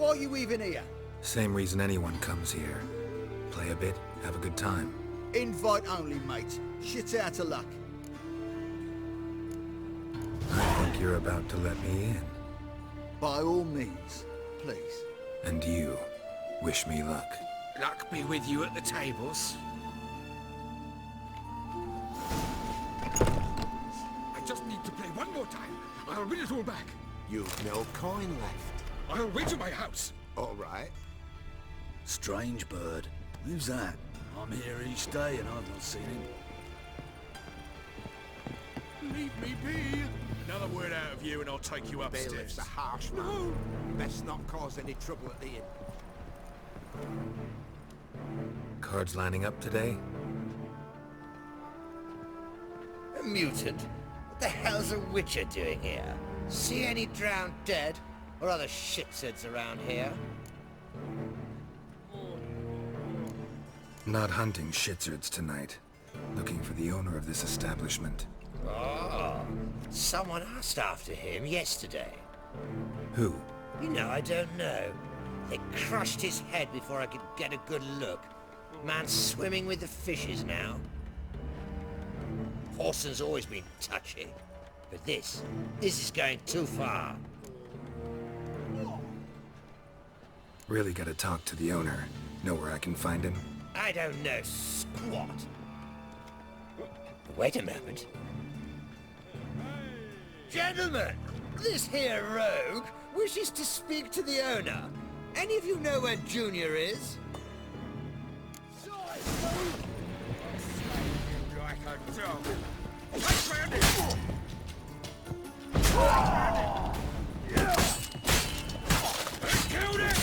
Why are you even here? Same reason anyone comes here. Play a bit, have a good time. Invite only, mate. Shit's out of luck. I think you're about to let me in. By all means, please. And you, wish me luck. Luck be with you at the tables. I just need to play one more time. I'll win it all back. You've no coin left. I'll wager my house. All right. Strange bird. Who's that? I'm here each day and I've not seen him. Leave me be. Another word out of you and I'll take you upstairs. Bailiff's a harsh man. No. Best not cause any trouble at the inn. Cards lining up today? A mutant? What the hell's a witcher doing here? See any drowned dead? Or other shitsuds around here? Not hunting shitsurds tonight. Looking for the owner of this establishment. Oh, someone asked after him yesterday. Who? You know, I don't know. They crushed his head before I could get a good look. Man's swimming with the fishes now. Horson's always been touchy. But this is going too far. Really gotta talk to the owner. Know where I can find him? I don't know squat. Wait a moment. Gentlemen, this here rogue wishes to speak to the owner. Any of you know where Junior is? Like a dog. Take round it. Killed it.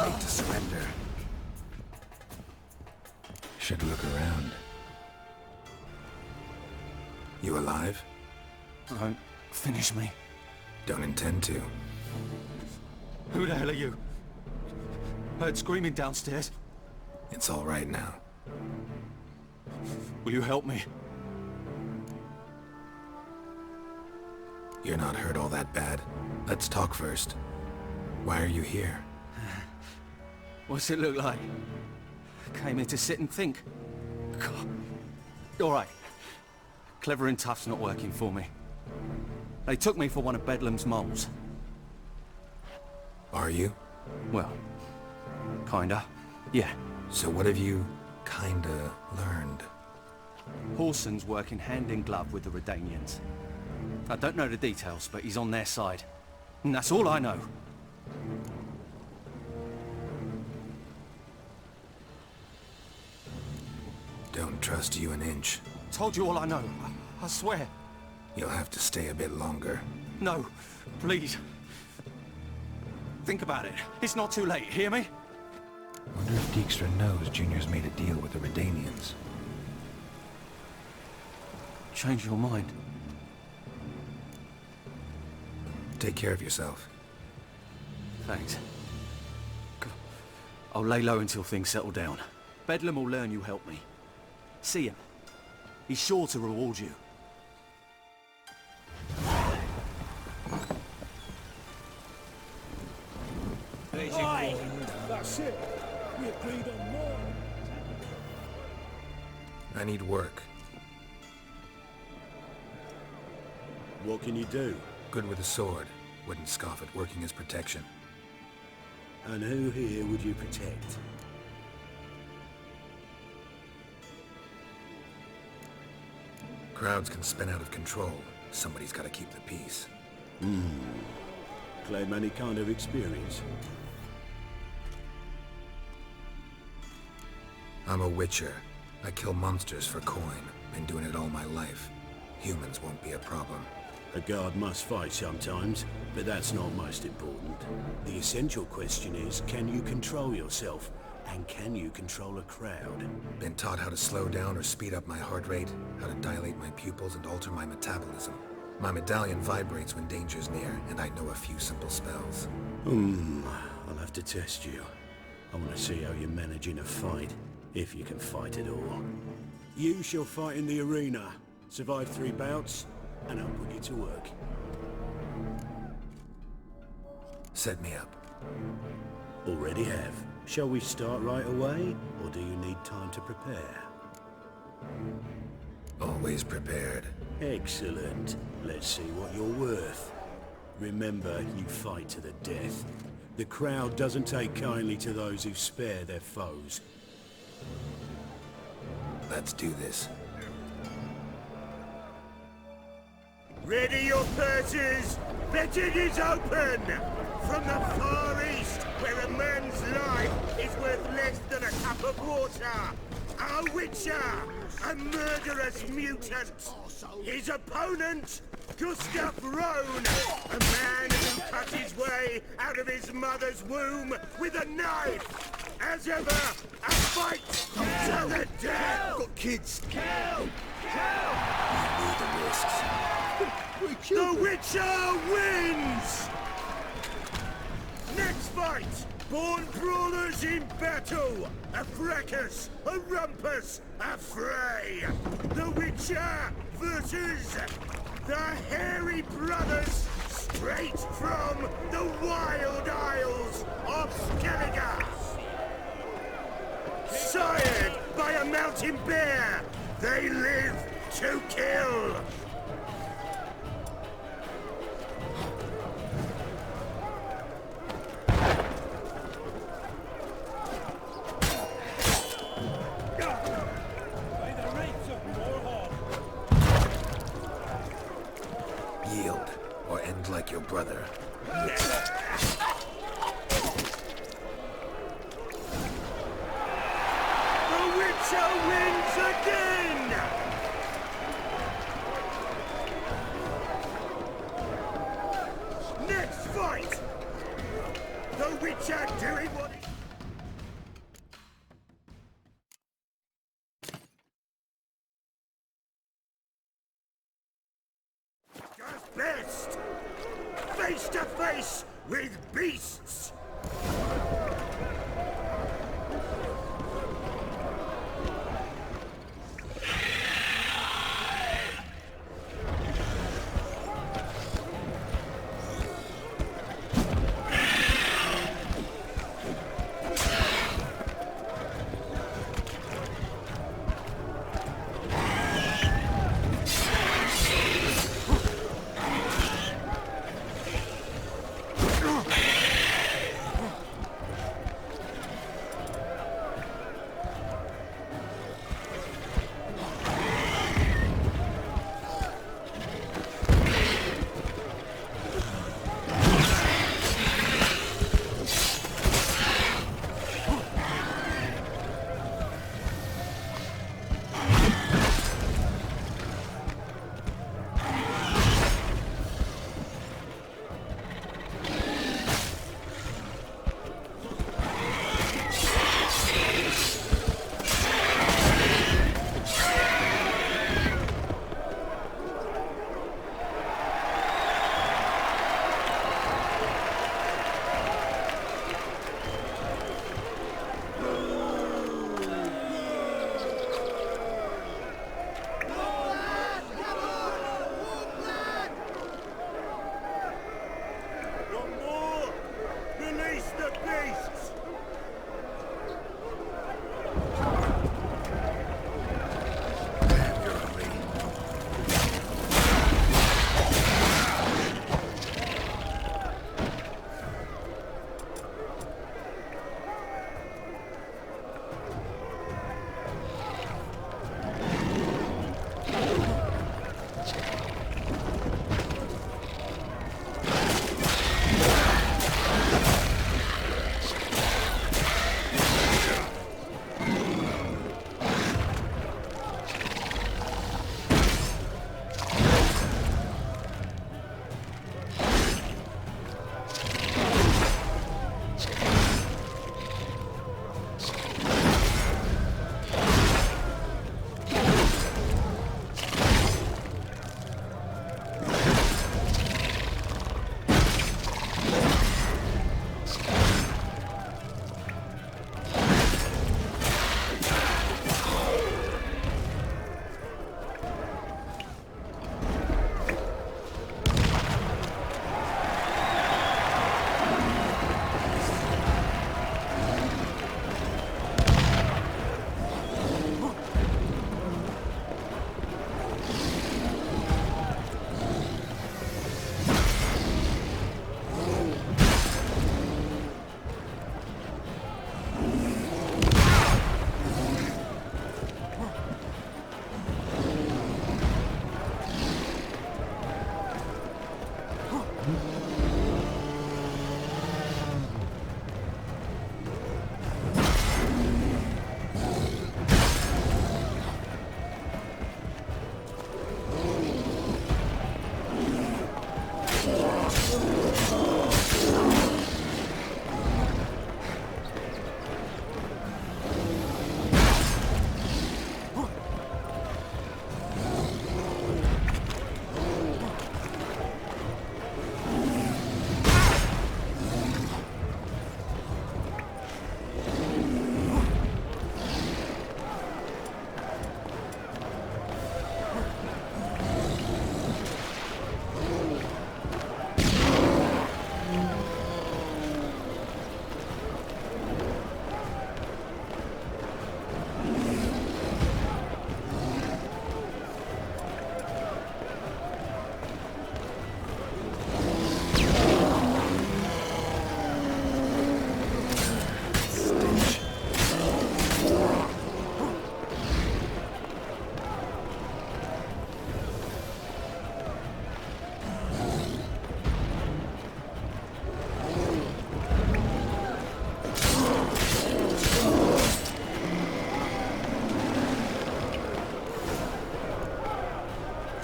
Made to surrender. Should look around. You alive? Don't finish me. Don't intend to. Who the hell are you? Heard screaming downstairs. It's all right now. Will you help me? You're not hurt all that bad. Let's talk first. Why are you here? What's it look like? Came here to sit and think. God. All right. Clever and tough's not working for me. They took me for one of Bedlam's moles. Are you? Well, kinda. Yeah. So what have you kinda learned? Horson's working hand in glove with the Redanians. I don't know the details, but he's on their side. And that's all I know. Don't trust you an inch. Told you all I know. I swear. You'll have to stay a bit longer. No, please. Think about it. It's not too late, hear me? Wonder if Dijkstra knows Junior's made a deal with the Redanians. Change your mind. take care of yourself. Thanks. I'll lay low until things settle down. Bedlam will learn you helped me. See him. He's sure to reward you. That's it. We agreed on more. I need work. What can you do? Good with a sword. Wouldn't scoff at working as protection. And who here would you protect? Crowds can spin out of control. Somebody's gotta keep the peace. Claim any kind of experience? I'm a witcher. I kill monsters for coin. Been doing it all my life. Humans won't be a problem. A guard must fight sometimes, but that's not most important. The essential question is, can you control yourself? And can you control a crowd? Been taught how to slow down or speed up my heart rate, how to dilate my pupils and alter my metabolism. My medallion vibrates when danger's near, and I know a few simple spells. I'll have to test you. I want to see how you manage in a fight, if you can fight at all. You shall fight in the arena, survive 3 bouts, and I'll put you to work. Set me up. Already have. Shall we start right away, or do you need time to prepare? Always prepared. Excellent. Let's see what you're worth. Remember, you fight to the death. The crowd doesn't take kindly to those who spare their foes. Let's do this. Ready your purses! Betting is open! From the Far East, where a man's life is worth less than a cup of water! A Witcher! A murderous mutant! His opponent, Gustav Rohn! A man who cut his way out of his mother's womb with a knife! As ever, a fight to the death! Got kids. The Witcher wins! Next fight! Born brawlers in battle! A fracas, a rumpus, a fray! The Witcher versus the Hairy Brothers, straight from the Wild Isles of Skellige! Sired by a mountain bear, they live to kill! Yield, or end like your brother. The Witcher wins again! Next fight! The Witcher doing what he... does best! Face to face with beasts!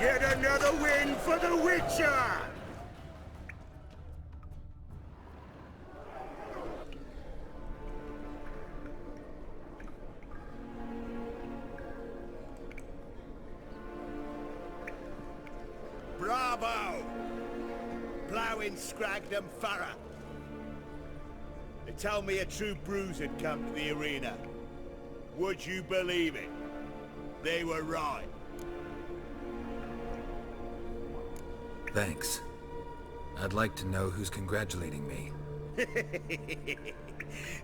Yet another win for the Witcher! Bravo! Ploughing Scragdom Thorough. They told me a true bruise had come to the arena. Would you believe it? They were right. Thanks. I'd like to know who's congratulating me.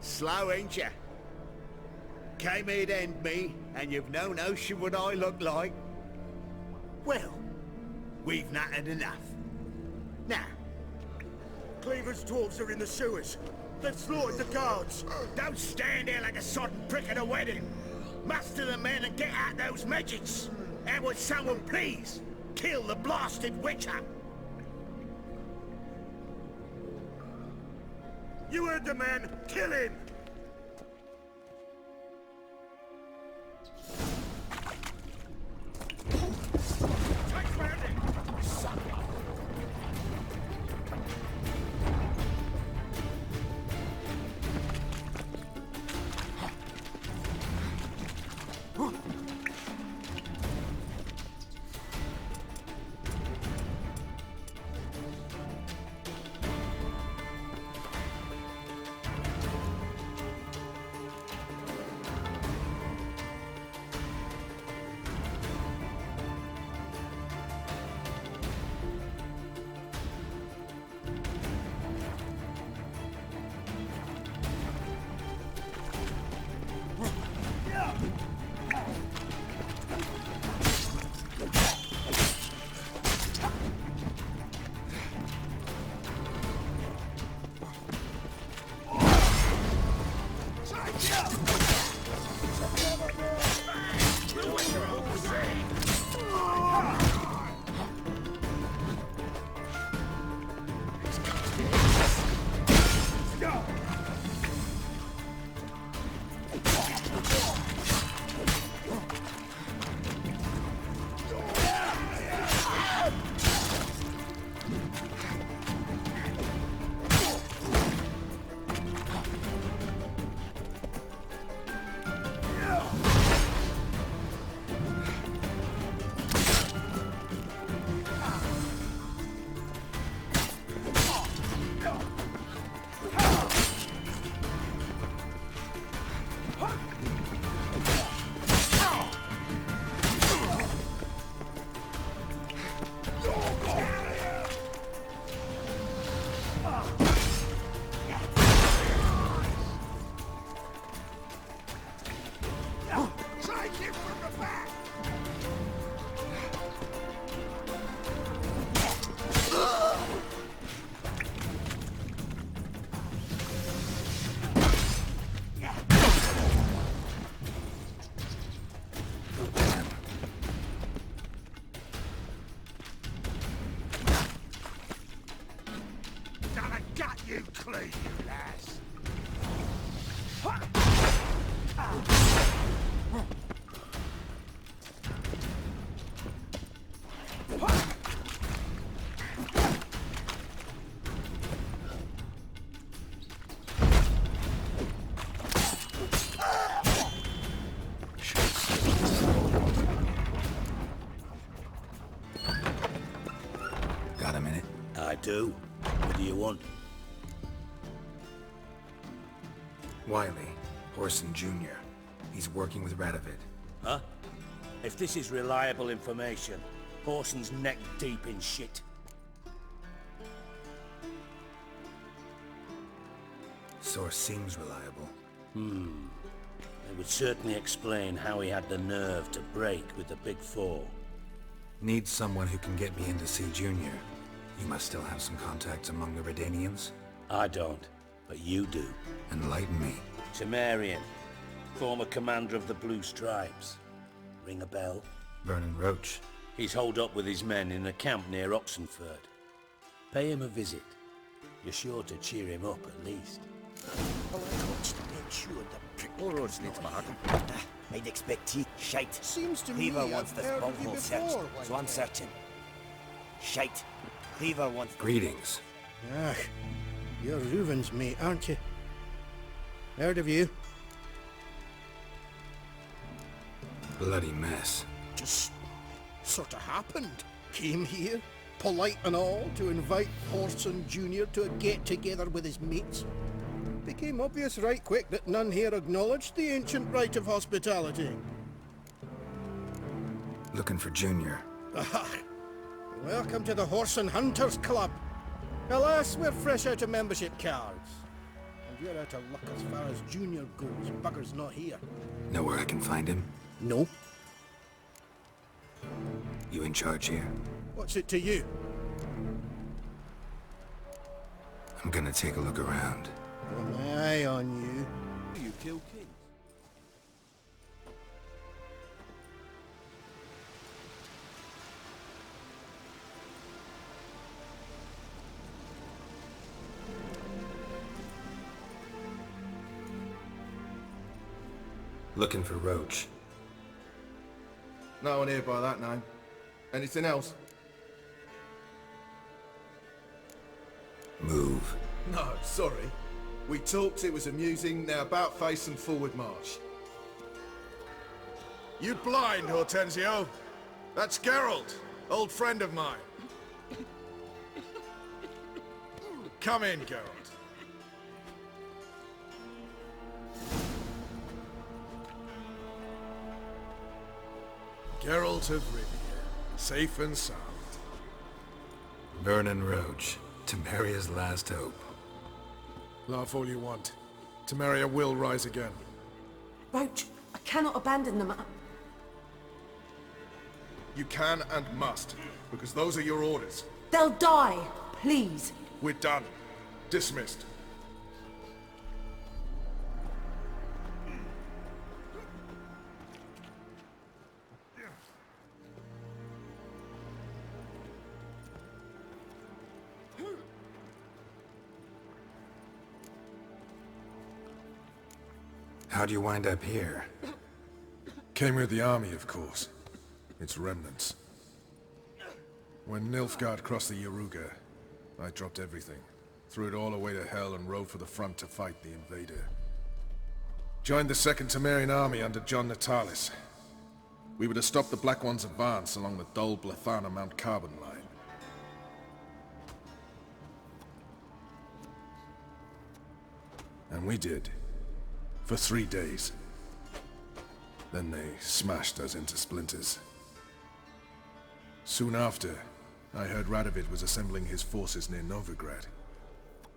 Slow, ain't ya? Came here to end me, and you've no notion what I look like? Well, we've not had enough. Now, Cleaver's dwarves are in the sewers. They've slaughtered the guards. Don't stand there like a sodden prick at a wedding. Muster the men and get out those magics. And would someone please kill the blasted Witcher? You heard the man. Kill him! Right, you lass. Got a minute? I do. What do you want? Wiley, Horson Jr. He's working with Radovid. Huh? If this is reliable information, Horson's neck deep in shit. Source seems reliable. It would certainly explain how he had the nerve to break with the Big Four. Need someone who can get me in to see Junior. You must still have some contacts among the Redanians. I don't, but you do. Enlighten me. Temerian, former commander of the Blue Stripes. Ring a bell? Vernon Roach. He's holed up with his men in a camp near Oxenford. Pay him a visit. You're sure to cheer him up at least. Well, I coached to make sure the prick roads need to I'd expect he shite. Seems to Cleaver me wants I've this heard of you bunghole searched, before, so I'm searching. Shite. Cleaver wants... Greetings. Ah, you're Reuven's mate, aren't you? Heard of you. Bloody mess. Just sort of happened. Came here, polite and all, to invite Horson Jr. to a get-together with his mates. Became obvious right quick that none here acknowledged the ancient rite of hospitality. Looking for Junior. Ah, welcome to the Horson Hunters Club. Alas, we're fresh out of membership cards. And you're out of luck as far as Junior goes. Bugger's not here. Know where I can find him? No. You in charge here? What's it to you? I'm gonna take a look around. Got my eye on you. You kill kings. Looking for Roach. No one here by that name. Anything else? Move. No, sorry. We talked, it was amusing, now about face and forward march. You blind, Hortensio? That's Geralt, old friend of mine. Come in, Geralt. Geralt of Rivia, safe and sound. Vernon Roach. Temeria's last hope. Laugh all you want. Temeria will rise again. Roach, I cannot abandon them. You can and must, because those are your orders. They'll die, please. We're done. Dismissed. How'd you wind up here? Came with the army, of course. Its remnants. When Nilfgaard crossed the Yaruga, I dropped everything. Threw it all away to hell and rode for the front to fight the invader. Joined the Second Temerian army under John Natalis. We were to stop the Black One's advance along the Dol Blathana Mount Carbon line. And we did. For 3 days. Then they smashed us into splinters. Soon after, I heard Radovid was assembling his forces near Novigrad.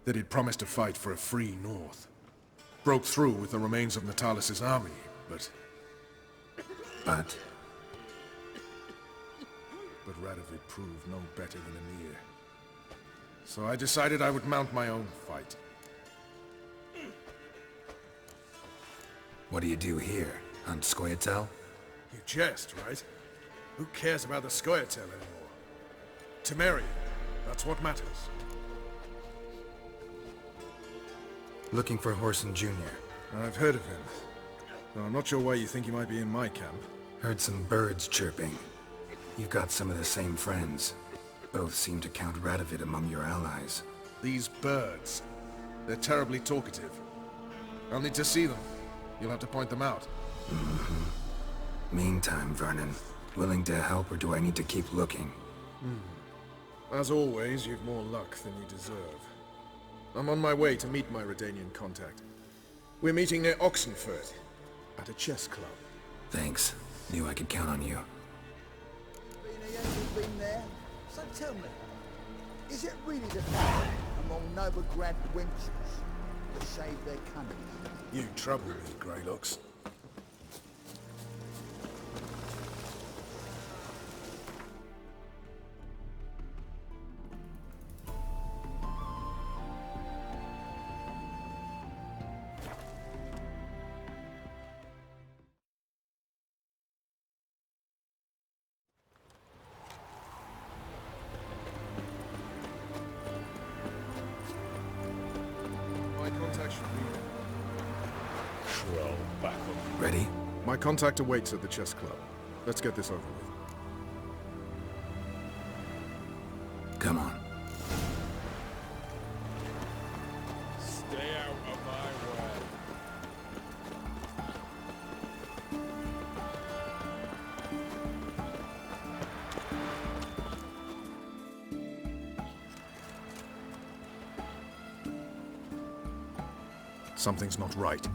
That he'd promised to fight for a free North. Broke through with the remains of Natalis' army, but But Radovid proved no better than Emir. So I decided I would mount my own fight. what do you do here? Hunt Scoia'tael? You jest, right? Who cares about the Scoia'tael anymore? Temeria, that's what matters. Looking for Horson Jr. I've heard of him. Though I'm not sure why you think he might be in my camp. Heard some birds chirping. You've got some of the same friends. Both seem to count Radovid among your allies. These birds. They're terribly talkative. I'll need to see them. You'll have to point them out. Meantime, Vernon, willing to help or do I need to keep looking? As always, you've more luck than you deserve. I'm on my way to meet my Redanian contact. We're meeting near Oxenfurt, at a chess club. Thanks. Knew I could count on you. Been here, you've been there. So tell me, is it really the fact among Novigrad wenches that shave their cunnies? You trouble me, Greylocks. My contact should be... Ready? My contact awaits at the chess club. Let's get this over with. Come on. Stay out of my way. Something's not right.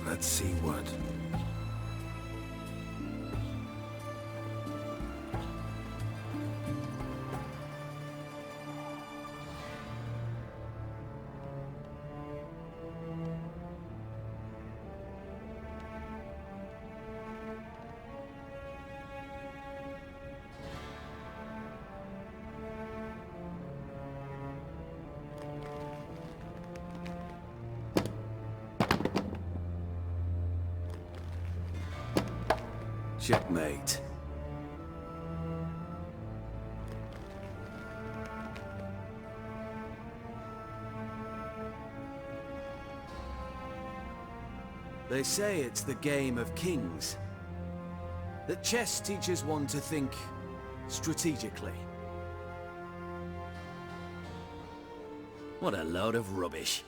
Let's see what. Checkmate. They say it's the game of kings. That chess teaches one to think strategically. What a load of rubbish.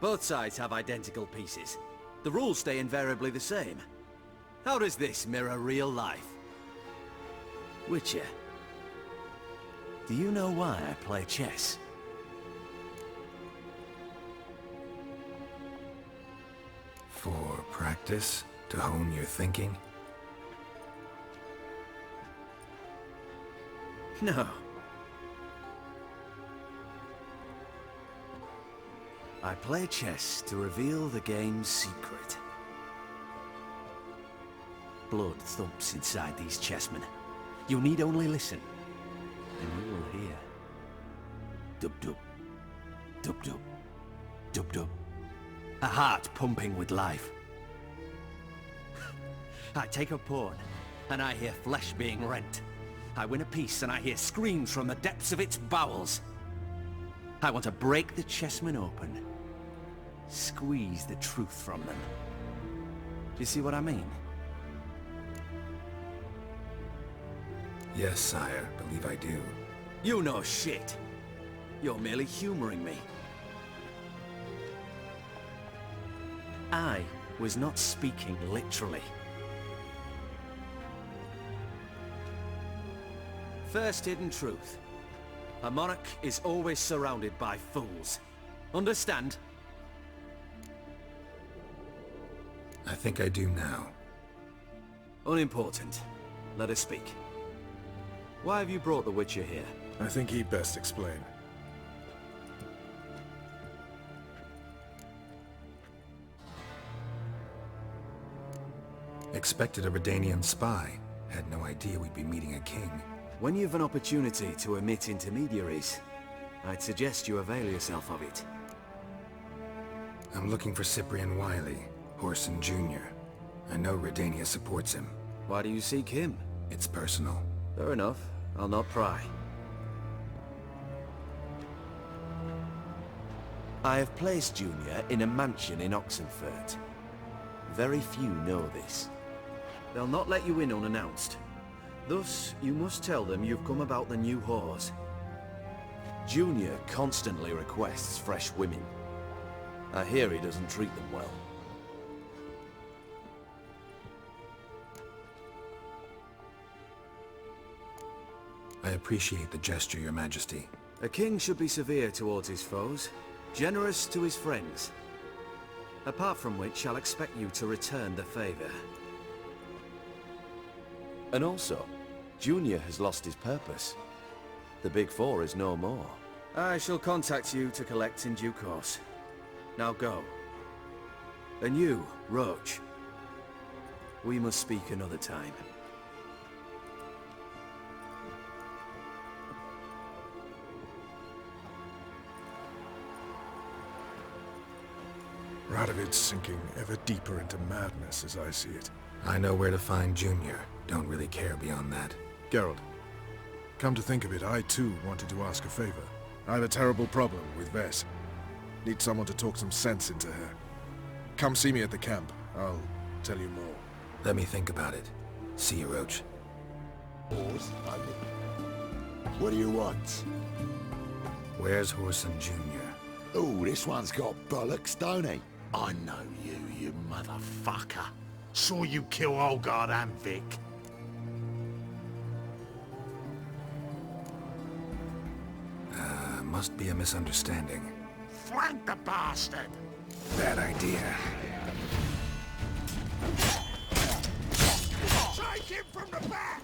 Both sides have identical pieces. The rules stay invariably the same. How does this mirror real life? Witcher, do you know why I play chess? For practice? To hone your thinking? No. I play chess to reveal the game's secret. Blood thumps inside these chessmen. You need only listen, and you will hear. Dub-dub, dub-dub, dub-dub. A heart pumping with life. I take a pawn, and I hear flesh being rent. I win a piece, and I hear screams from the depths of its bowels. I want to break the chessmen open. Squeeze the truth from them. Do you see what I mean? Yes, sire. Believe I do. You know shit. You're merely humoring me. I was not speaking literally. First hidden truth. A monarch is always surrounded by fools. Understand? I think I do now. Unimportant. Let us speak. Why have you brought the Witcher here? I think he'd best explain. Expected a Redanian spy. Had no idea we'd be meeting a king. When you've an opportunity to omit intermediaries, I'd suggest you avail yourself of it. I'm looking for Cyprian Wiley, Horson Jr. I know Redania supports him. Why do you seek him? It's personal. Fair enough. I'll not pry. I have placed Junior in a mansion in Oxenfurt. Very few know this. They'll not let you in unannounced. Thus, you must tell them you've come about the new whores. Junior constantly requests fresh women. I hear he doesn't treat them well. I appreciate the gesture, Your Majesty. A king should be severe towards his foes, generous to his friends. Apart from which, I'll expect you to return the favor. And also, Junior has lost his purpose. The Big Four is no more. I shall contact you to collect in due course. Now go. And you, Roach. We must speak another time. Radovid's sinking ever deeper into madness as I see it. I know where to find Junior. Don't really care beyond that. Geralt, come to think of it, I too wanted to ask a favor. I have a terrible problem with Vess. Need someone to talk some sense into her. Come see me at the camp. I'll tell you more. Let me think about it. See you, Roach. What do you want? Where's Whoreson Jr.? Oh, this one's got bollocks, don't he? I know you, you motherfucker. Saw you kill Olgard and Vic. Must be a misunderstanding. Flank the bastard! Bad idea. Take him from the back!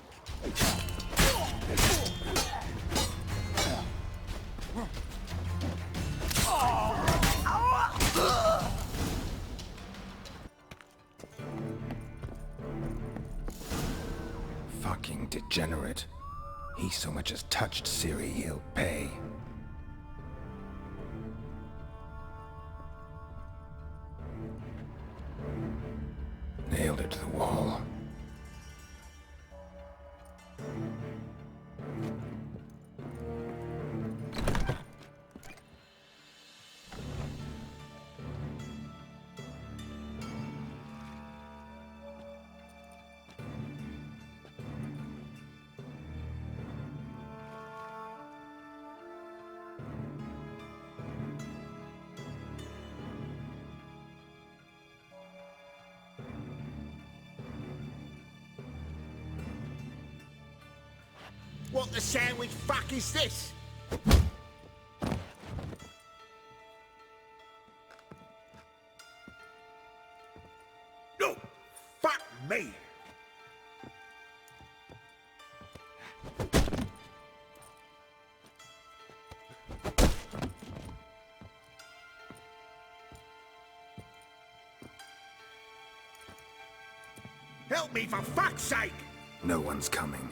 Fucking degenerate. He so much as touched Ciri, he'll pay. Nailed it to the wall. What the sandwich fuck is this? No! Fuck me! Help me for fuck's sake! No one's coming.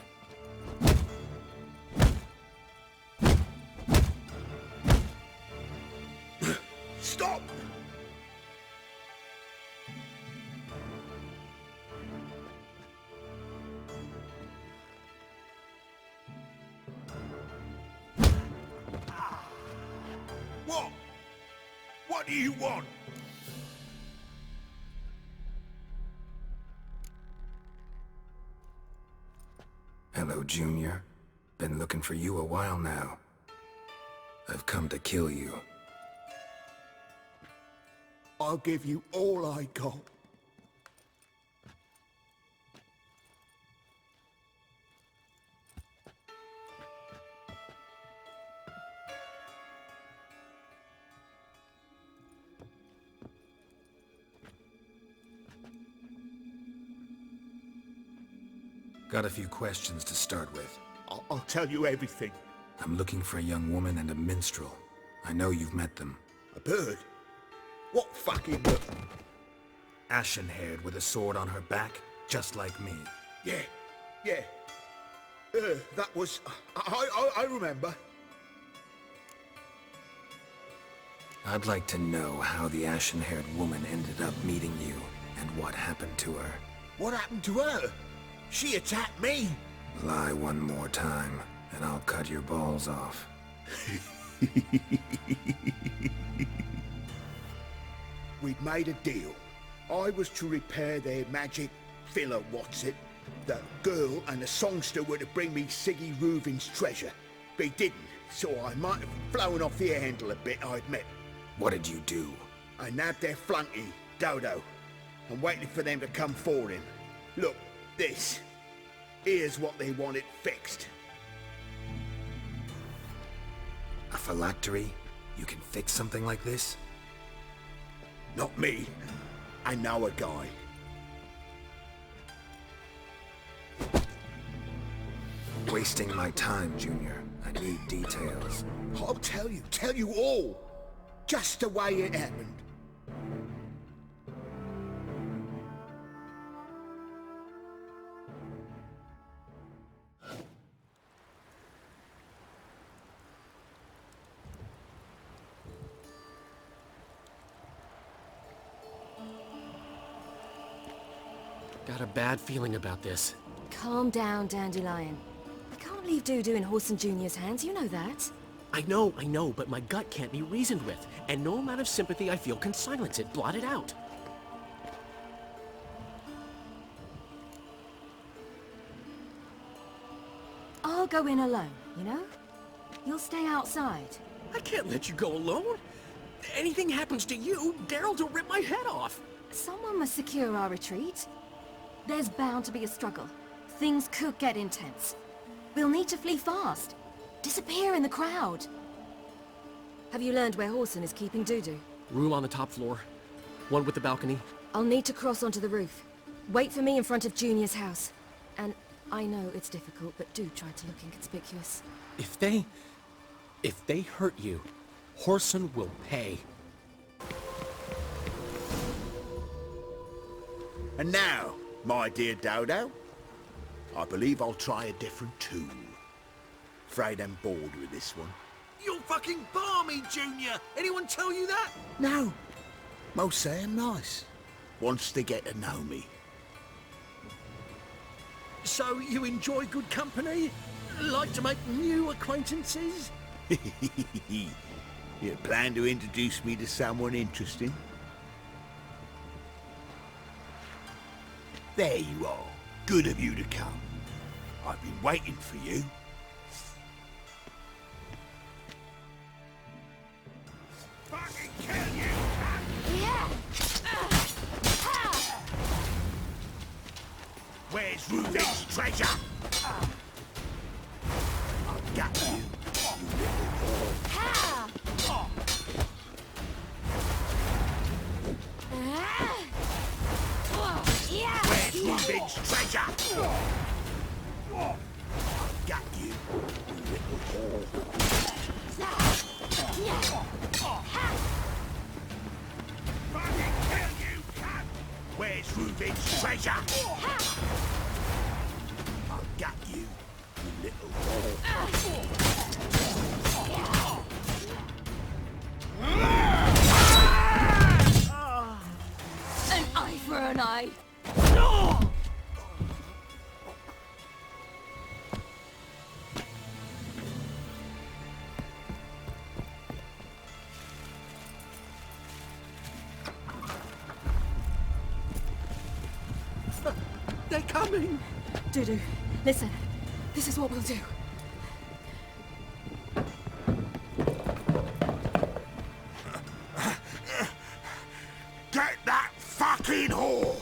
Stop! What? What do you want? Hello, Junior. Been looking for you a while now. I've come to kill you. I'll give you all I got. Got a few questions to start with. I'll tell you everything. I'm looking for a young woman and a minstrel. I know you've met them. A bird? What fucking... Ashen-haired with a sword on her back, just like me. Yeah. That was... I remember. I'd like to know how the ashen-haired woman ended up meeting you, and what happened to her. What happened to her? She attacked me. Lie one more time, and I'll cut your balls off. We'd made a deal. I was to repair their magic villa, what's it? The girl and the songster were to bring me Siggy Reuven's treasure. They didn't, so I might have flown off the handle a bit, I admit. What did you do? I nabbed their flunky, Dodo, and waited for them to come for him. Look, this. Here's what they wanted fixed. A phylactery? You can fix something like this? Not me. I know a guy. Wasting my time, Junior. I need details. I'll tell you all. Just the way it happened. Got a bad feeling about this. Calm down, Dandelion. I can't leave Dudu in Horson Jr.'s hands, you know that. I know, but my gut can't be reasoned with, and no amount of sympathy I feel can silence it, blot it out. I'll go in alone, you know? You'll stay outside. I can't let you go alone. Anything happens to you, Geralt will rip my head off. Someone must secure our retreat. There's bound to be a struggle. Things could get intense. We'll need to flee fast. Disappear in the crowd. Have you learned where Horson is keeping Dudu? Room on the top floor. One with the balcony. I'll need to cross onto the roof. Wait for me in front of Junior's house. And I know it's difficult, but do try to look inconspicuous. If they hurt you, Horson will pay. And now, my dear Dodo, I believe I'll try a different tune. Afraid I'm bored with this one. You're fucking balmy, Junior! Anyone tell you that? No. Most say I'm nice. Wants to get to know me. So you enjoy good company? Like to make new acquaintances? You plan to introduce me to someone interesting? There you are. Good of you to come. I've been waiting for you. Fucking kill you! Yeah! Where's Reuven's treasure? I've got you, you little whore. Where's Reuven's treasure? I've got you, you little whore. Fucking kill you, cunt! Where's Reuven's treasure? I've got you, you little whore. An eye for an eye. They're coming! Dudu, listen. This is what we'll do. Get that fucking whore!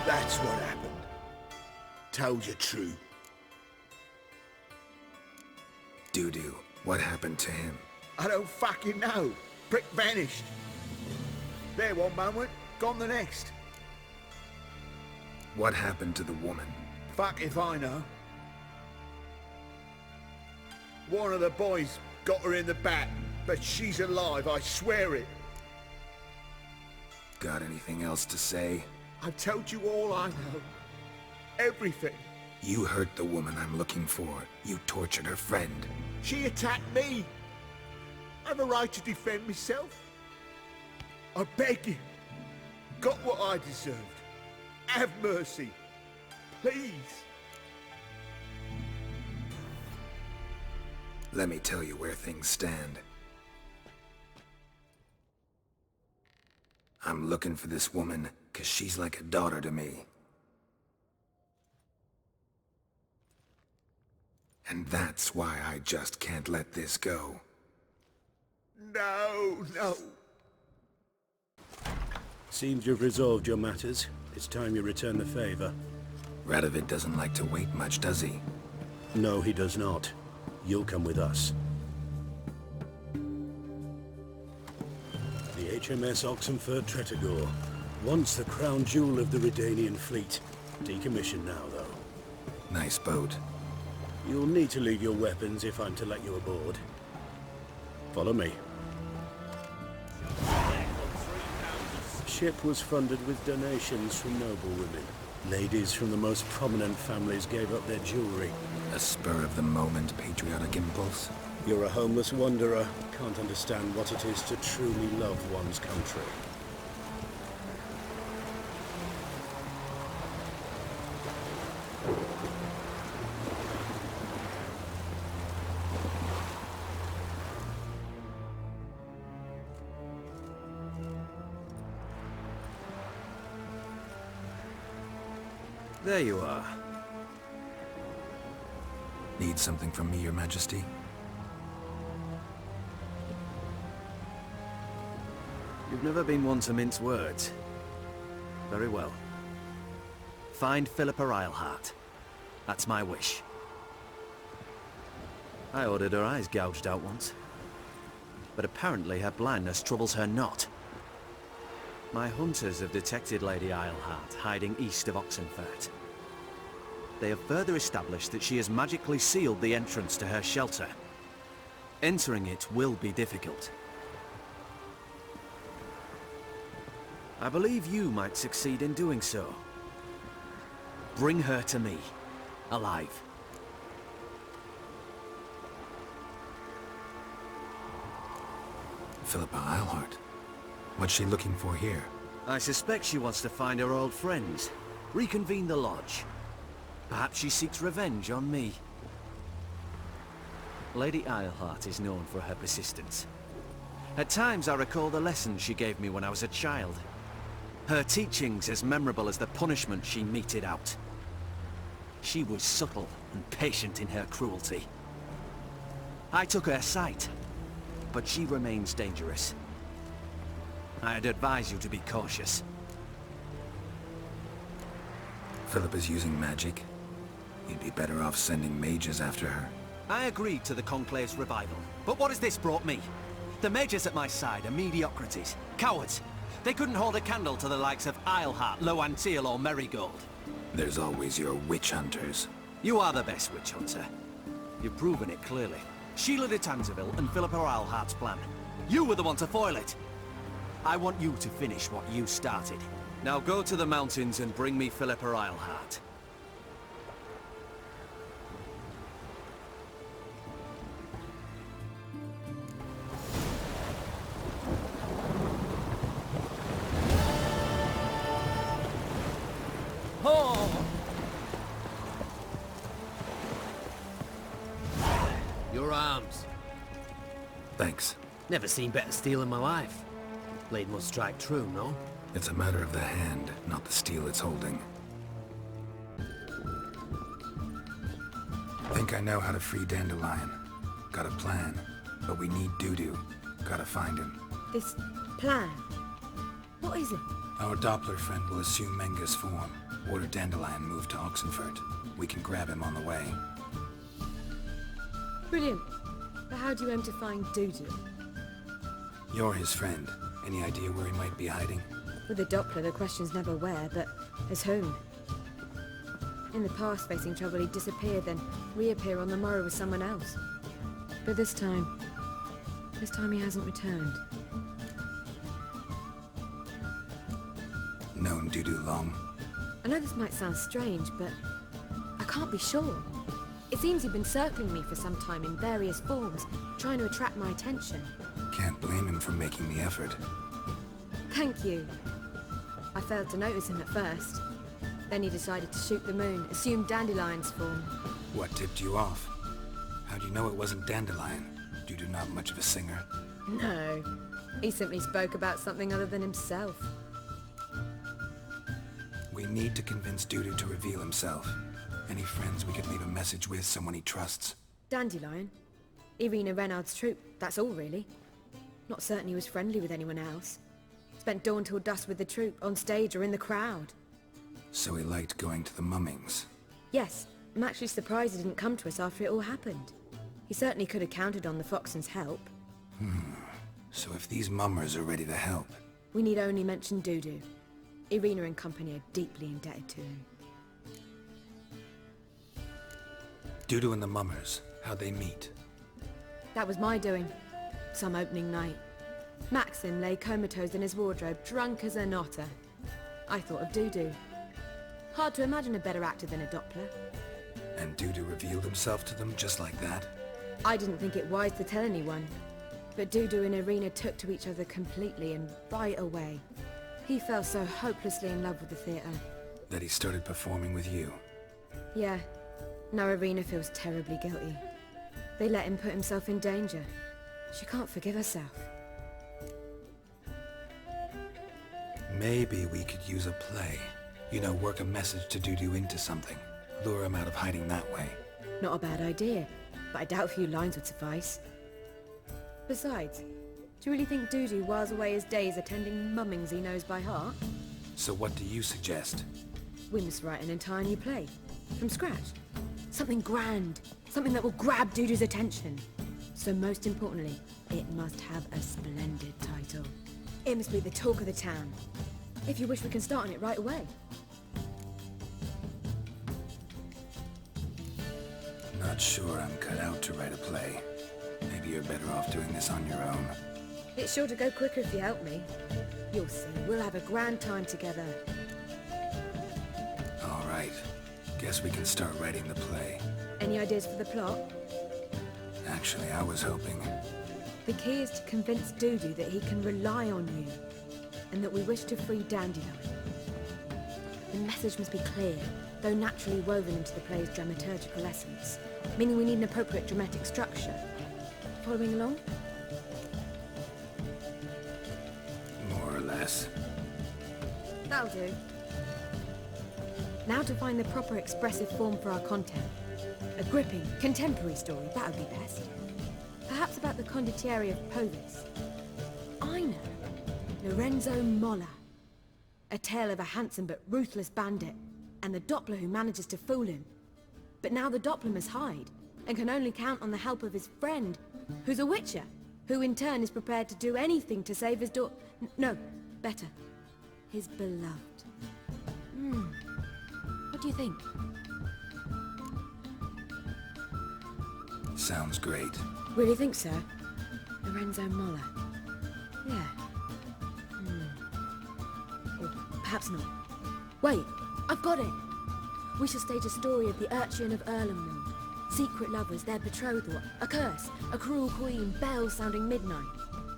That's what happened. Told you true. Doo-doo, what happened to him? I don't fucking know. Prick vanished. There one moment, gone the next. What happened to the woman? Fuck if I know. One of the boys got her in the back, but she's alive, I swear it. Got anything else to say? I've told you all I know. Everything. You hurt the woman I'm looking for. You tortured her friend. She attacked me. I have a right to defend myself. I beg you. Got what I deserved. Have mercy. Please. Let me tell you where things stand. I'm looking for this woman, 'cause she's like a daughter to me. And that's why I just can't let this go. No, no. Seems you've resolved your matters. It's time you return the favor. Radovid doesn't like to wait much, does he? No, he does not. You'll come with us. The HMS Oxenford Tretogor. Once the crown jewel of the Redanian fleet. Decommissioned now, though. Nice boat. You'll need to leave your weapons if I'm to let you aboard. Follow me. Ship was funded with donations from noble women. Ladies from the most prominent families gave up their jewelry. A spur-of-the-moment patriotic impulse? You're a homeless wanderer. Can't understand what it is to truly love one's country. There you are. Need something from me, Your Majesty? You've never been one to mince words. Very well. Find Philippa Eilhart. That's my wish. I ordered her eyes gouged out once. But apparently her blindness troubles her not. My hunters have detected Lady Eilhart hiding east of Oxenfurt. They have further established that she has magically sealed the entrance to her shelter. Entering it will be difficult. I believe you might succeed in doing so. Bring her to me, alive. Philippa Eilhart. What's she looking for here? I suspect she wants to find her old friends, reconvene the lodge. Perhaps she seeks revenge on me. Lady Eilhart is known for her persistence. At times I recall the lessons she gave me when I was a child. Her teachings as memorable as the punishment she meted out. She was subtle and patient in her cruelty. I took her sight, but she remains dangerous. I'd advise you to be cautious. Philippa's using magic. You'd be better off sending mages after her. I agreed to the Conclave's revival, but what has this brought me? The mages at my side are mediocrities, cowards. They couldn't hold a candle to the likes of Eilhart, Loantil or Merigold. There's always your witch hunters. You are the best witch hunter. You've proven it clearly. Sheila de Tanzaville and Philippa Eilhart's plan. You were the one to foil it. I want you to finish what you started. Now go to the mountains and bring me Philippa Eilhart. Your arms. Thanks. Never seen better steel in my life. Blade must strike true, no? It's a matter of the hand, not the steel it's holding. Think I know how to free Dandelion. Got a plan, but we need Dudu. Gotta find him. This plan? What is it? Our Doppler friend will assume Menga's form. Order Dandelion moved to Oxenfurt. We can grab him on the way. Brilliant. But how do you aim to find Dudu? You're his friend. Any idea where he might be hiding? With the Doppler, the question's never where, but as whom. In the past, facing trouble, he'd disappear, then reappear on the morrow with someone else. But this time he hasn't returned. Known Dudu long? I know this might sound strange, but I can't be sure. It seems he'd been circling me for some time in various forms, trying to attract my attention. Can't blame him for making the effort. Thank you. I failed to notice him at first. Then he decided to shoot the moon, assume Dandelion's form. What tipped you off? How do you know it wasn't Dandelion? Dudu not much of a singer. No. He simply spoke about something other than himself. We need to convince Dudu to reveal himself. Any friends we could leave a message with, someone he trusts? Dandelion? Irina Renard's troupe, that's all really. Not certain he was friendly with anyone else. Spent dawn till dusk with the troupe, on stage or in the crowd. So he liked going to the mummings? Yes, I'm actually surprised he didn't come to us after it all happened. He certainly could have counted on the Foxen's help. So if these mummers are ready to help... We need only mention Dudu. Irina and company are deeply indebted to him. Dudu and the mummers, how'd they meet? That was my doing. Some opening night. Maxim lay comatose in his wardrobe, drunk as an otter. I thought of Dudu. Hard to imagine a better actor than a Doppler. And Dudu revealed himself to them just like that? I didn't think it wise to tell anyone. But Dudu and Irina took to each other completely and right away. He fell so hopelessly in love with the theatre. That he started performing with you? Yeah. Now Irina feels terribly guilty. They let him put himself in danger. She can't forgive herself. Maybe we could use a play. You know, work a message to Dudu into something. Lure him out of hiding that way. Not a bad idea, but I doubt a few lines would suffice. Besides, do you really think Dudu whiles away his days attending mummings he knows by heart? So what do you suggest? We must write an entire new play. From scratch. Something grand. Something that will grab Dudu's attention. So most importantly, it must have a splendid title. It must be the talk of the town. If you wish, we can start on it right away. Not sure I'm cut out to write a play. Maybe you're better off doing this on your own. It's sure to go quicker if you help me. You'll see, we'll have a grand time together. All right. Guess we can start writing the play. Any ideas for the plot? Actually, I was hoping... The key is to convince Dudu that he can rely on you, and that we wish to free Dandelion. The message must be clear, though naturally woven into the play's dramaturgical essence, meaning we need an appropriate dramatic structure. Following along? More or less. That'll do. Now to find the proper expressive form for our content. A gripping, contemporary story, that would be best. Perhaps about the condottieri of Povis. I know. Lorenzo Molla. A tale of a handsome but ruthless bandit, and the Doppler who manages to fool him. But now the Doppler must hide, and can only count on the help of his friend, who's a witcher, who in turn is prepared to do anything to save his No, better. His beloved. What do you think? Sounds great. Really think so? Lorenzo Moller. Yeah. Or perhaps not. Wait, I've got it! We shall stage a story of the Urchin of Erlenmond. Secret lovers, their betrothal, a curse, a cruel queen, bells sounding midnight.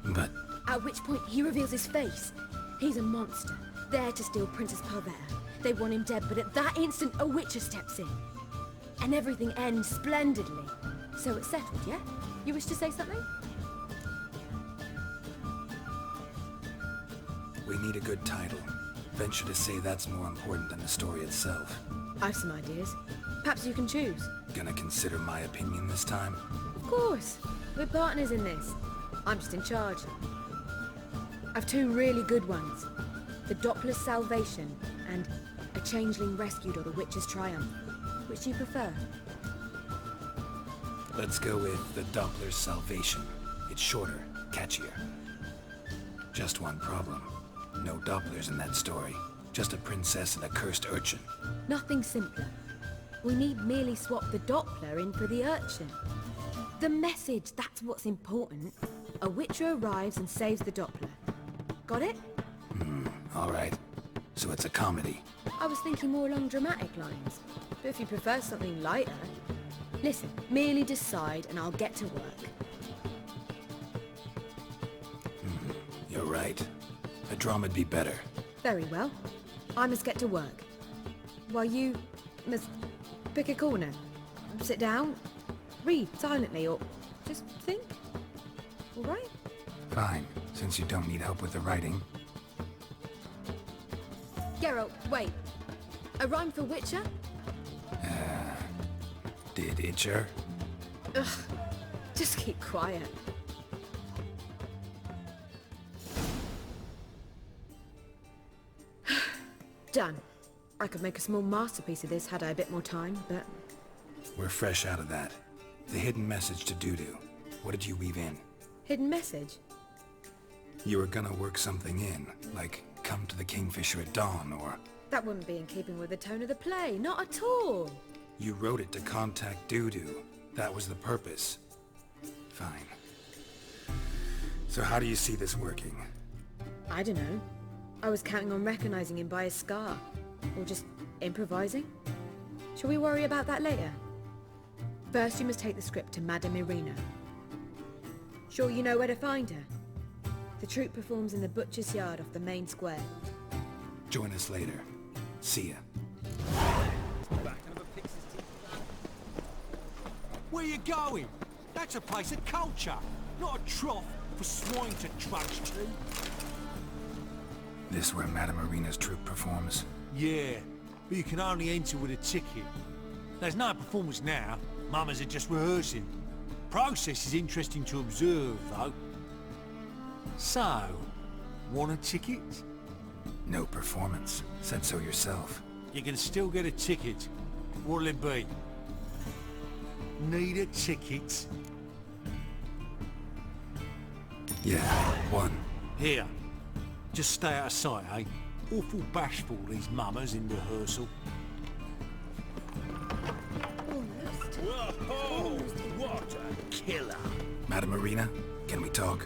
But... At which point he reveals his face. He's a monster, there to steal Princess Parvera. They want him dead, but at that instant a Witcher steps in. And everything ends splendidly. So it's settled, yeah? You wish to say something? we need a good title. Venture to say that's more important than the story itself. I've some ideas. Perhaps you can choose. Gonna consider my opinion this time? Of course. We're partners in this. I'm just in charge. I've two really good ones. The Doppler's Salvation and A Changeling Rescued or The Witcher's Triumph. Which do you prefer? Let's go with the Doppler's Salvation. It's shorter, catchier. Just one problem. No Dopplers in that story. Just a princess and a cursed urchin. Nothing simpler. We need merely swap the Doppler in for the urchin. The message, that's what's important. A Witcher arrives and saves the Doppler. Got it? All right. So it's a comedy. I was thinking more along dramatic lines. But if you prefer something lighter... Listen, merely decide and I'll get to work. You're right. A drama'd be better. Very well. I must get to work. While you must pick a corner. Sit down, read silently, or just think. All right? Fine, since you don't need help with the writing. Geralt, wait. A rhyme for Witcher? Did Itcher? Ugh. Just keep quiet. Done. I could make a small masterpiece of this had I a bit more time, but... We're fresh out of that. The hidden message to Dudu. What did you weave in? Hidden message? You were gonna work something in, like come to the Kingfisher at dawn, or... That wouldn't be in keeping with the tone of the play, not at all. You wrote it to contact Dudu. That was the purpose. Fine. So how do you see this working? I don't know. I was counting on recognizing him by his scar. Or just improvising. Shall we worry about that later? First you must take the script to Madame Irina. Sure you know where to find her? The troupe performs in the butcher's yard off the main square. Join us later. See ya. Where you going? That's a place of culture, not a trough for swine to trudge to. This where Madame Irina's troupe performs? Yeah, but you can only enter with a ticket. There's no performance now. Mamas are just rehearsing. Process is interesting to observe, though. So, want a ticket? No performance. Said so yourself. You can still get a ticket. What'll it be? Need a ticket? Yeah, one. Here. Just stay out of sight, eh? Awful bashful, these mamas in rehearsal. Whoa, what a killer! Madame Irina, can we talk?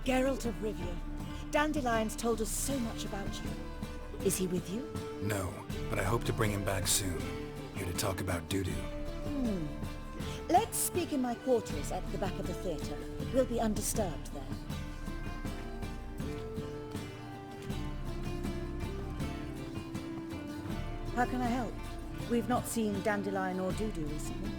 Geralt of Rivia. Dandelion's told us so much about you. Is he with you? No, but I hope to bring him back soon. Here to talk about Dudu. Let's speak in my quarters at the back of the theatre. We'll be undisturbed there. How can I help? We've not seen Dandelion or Dudu recently.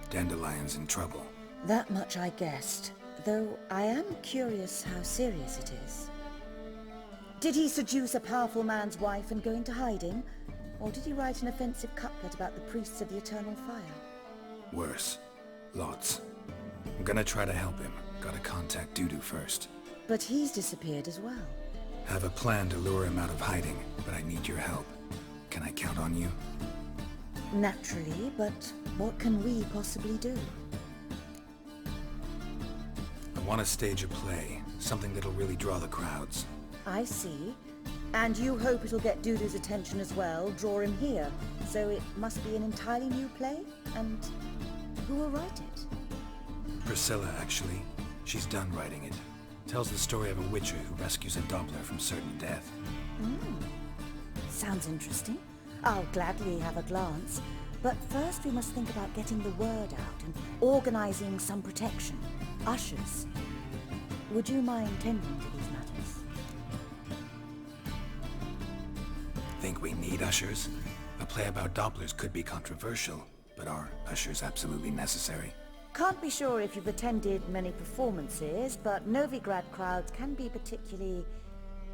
Dandelion's in trouble. That much I guessed, though I am curious how serious it is. Did he seduce a powerful man's wife and go into hiding? Or did he write an offensive couplet about the priests of the eternal fire? Worse. Lots. I'm gonna try to help him. Gotta contact Dudu first. But he's disappeared as well. Have a plan to lure him out of hiding, but I need your help. Can I count on you? Naturally, but what can we possibly do? I want to stage a play. Something that'll really draw the crowds. I see. And you hope it'll get Dudu's attention as well, draw him here. So it must be an entirely new play? And who will write it? Priscilla, actually. She's done writing it. Tells the story of a witcher who rescues a Doppler from certain death. Sounds interesting. I'll gladly have a glance. But first we must think about getting the word out and organizing some protection. Ushers. Would you mind tending to these matters? Think we need ushers? A play about Dopplers could be controversial, but are ushers absolutely necessary? Can't be sure if you've attended many performances, but Novigrad crowds can be particularly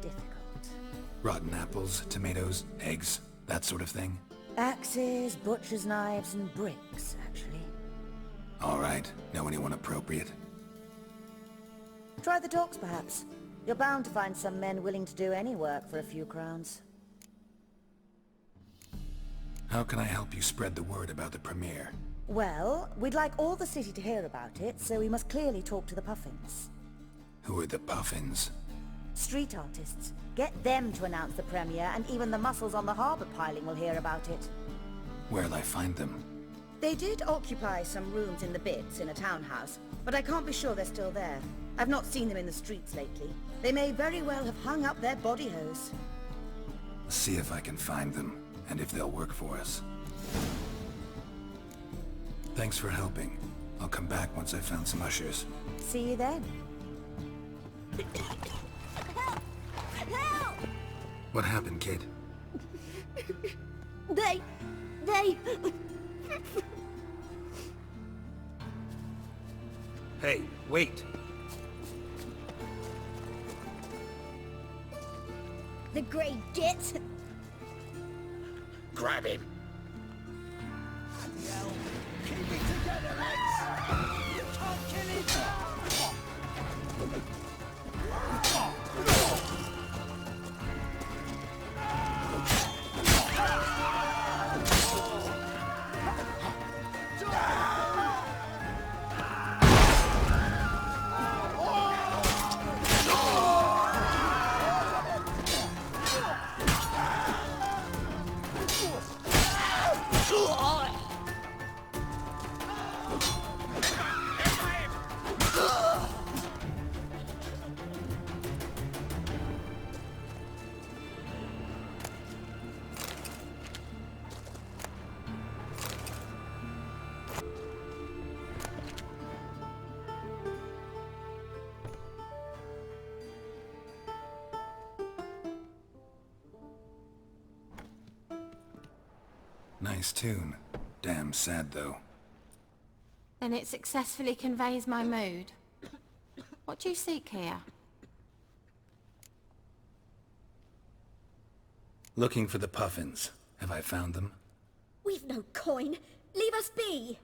difficult. Rotten apples, tomatoes, eggs, that sort of thing? Axes, butcher's knives, and bricks, actually. All right. Know anyone appropriate? Try the docks, perhaps. You're bound to find some men willing to do any work for a few crowns. How can I help you spread the word about the premiere? Well, we'd like all the city to hear about it, so we must clearly talk to the Puffins. Who are the Puffins? Street artists. Get them to announce the premiere, and even the muscles on the harbour piling will hear about it. Where'll I find them? They did occupy some rooms in the Bits in a townhouse, but I can't be sure they're still there. I've not seen them in the streets lately. They may very well have hung up their body hose. See if I can find them, and if they'll work for us. Thanks for helping. I'll come back once I've found some ushers. See you then. What happened, kid? They... Hey, wait! The Grey Git. Grab him. Keep it together, lads! You can't kill him! Nice tune. Damn sad, though. Then it successfully conveys my mood. What do you seek here? Looking for the Puffins. Have I found them? We've no coin. Leave us be.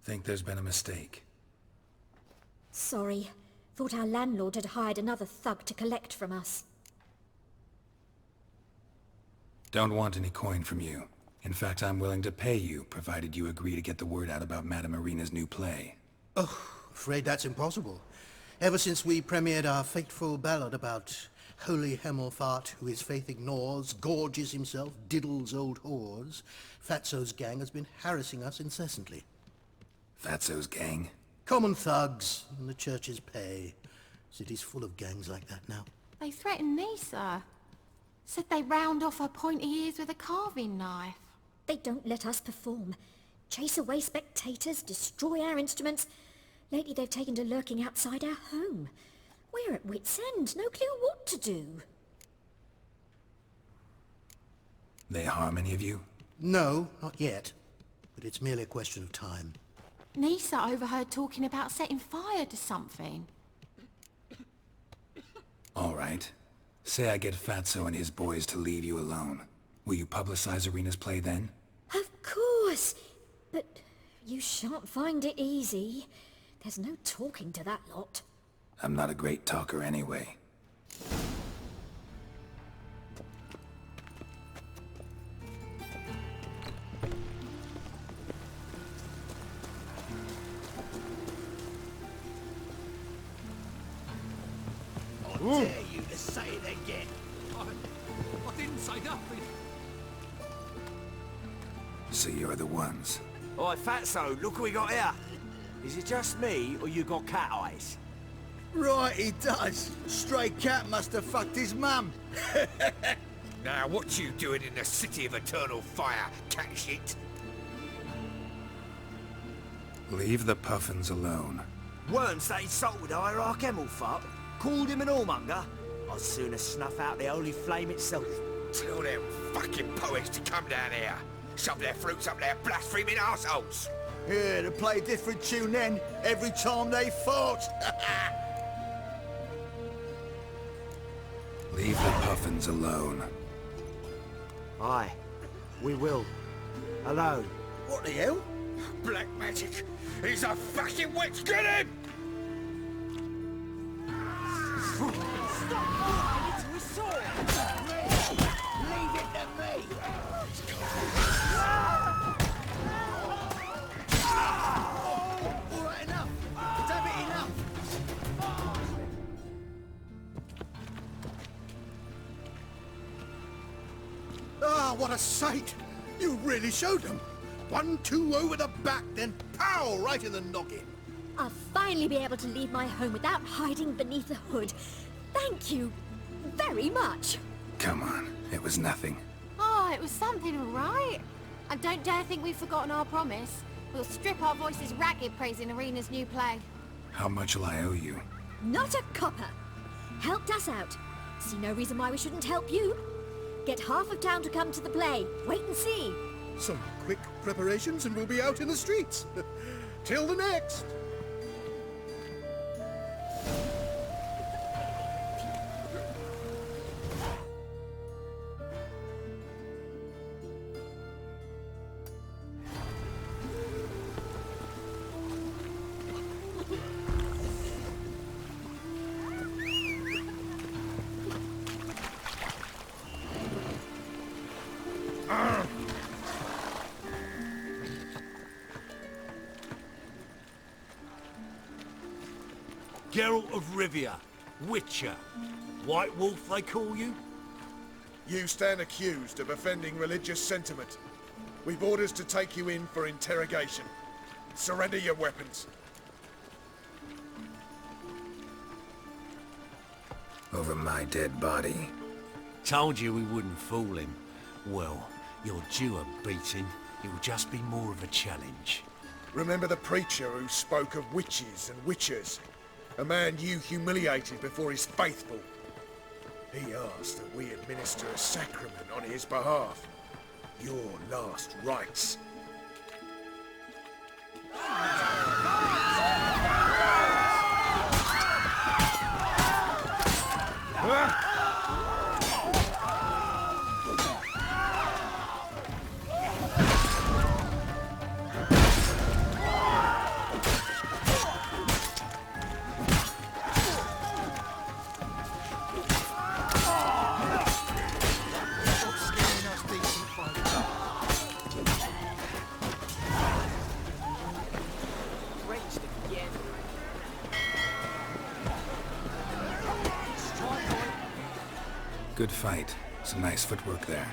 Think there's been a mistake. Sorry. Thought our landlord had hired another thug to collect from us. Don't want any coin from you. In fact, I'm willing to pay you, provided you agree to get the word out about Madame Irina's new play. Oh, afraid that's impossible. Ever since we premiered our fateful ballad about Holy Hemelfart, who his faith ignores, gorges himself, diddles old whores, Fatso's gang has been harassing us incessantly. Fatso's gang? Common thugs in the church's pay. City's full of gangs like that now. They threatened Nisa. Said they round off her pointy ears with a carving knife. They don't let us perform. Chase away spectators, destroy our instruments. Lately they've taken to lurking outside our home. We're at wit's end, no clue what to do. They harm any of you? No, not yet. But it's merely a question of time. Nisa overheard talking about setting fire to something. All right. Say I get Fatso and his boys to leave you alone. Will you publicize Irina's play then? Of course! But you shan't find it easy. There's no talking to that lot. I'm not a great talker anyway. I dare you to say it again. I say nothing. So you're the ones. Oi, Fatso, look what we got here. Is it just me, or you got cat eyes? Right, he does. Stray cat must have fucked his mum. Now, what you doing in the City of Eternal Fire, cat shit? Leave the puffins alone. Weren't they insulted Hierarch Emelfart? Called him an whoremonger? I'd sooner snuff out the holy flame itself. Tell them fucking poets to come down here. Shove their fruits up their blaspheming arseholes. Yeah, to play a different tune then, every time they fought. Leave the puffins alone. Aye, we will. Alone. What the hell? Black magic! He's a fucking witch! Get him! Leave it to me! All right, enough! Damn it, enough! Ah, what a sight! You really showed them. 1-2 over the back, then pow! Right in the noggin. I'll finally be able to leave my home without hiding beneath the hood. Thank you very much. Come on, it was nothing. Oh, it was something, all right. And don't dare think we've forgotten our promise. We'll strip our voices ragged praising Arena's new play. How much will I owe you? Not a copper. Helped us out. See no reason why we shouldn't help you. Get half of town to come to the play. Wait and see. Some quick preparations and we'll be out in the streets. Till the next. Geralt of Rivia, Witcher. White Wolf, they call you? You stand accused of offending religious sentiment. We've orders to take you in for interrogation. Surrender your weapons. Over my dead body. Told you we wouldn't fool him. Well, you're due a beating. It'll just be more of a challenge. Remember the preacher who spoke of witches and witchers? A man you humiliated before his faithful. He asked that we administer a sacrament on his behalf. Your last rites. Good fight. Some nice footwork there.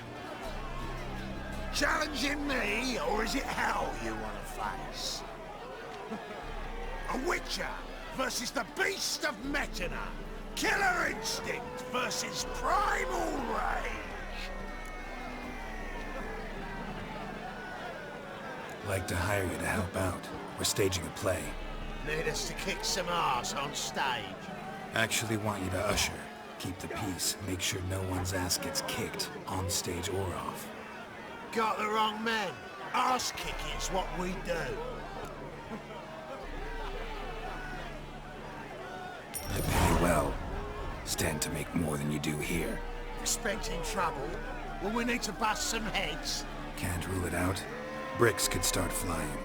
Challenging me, or is it hell you want to face? A Witcher versus the Beast of Metina. Killer instinct versus primal rage. Like to hire you to help out. We're staging a play. Need us to kick some ass on stage. Actually want you to usher. Keep the peace. Make sure no one's ass gets kicked, on stage or off. Got the wrong man. Ass kicking's what we do. I pay well. Stand to make more than you do here. Expecting trouble? Well, we need to bust some heads. Can't rule it out. Bricks could start flying.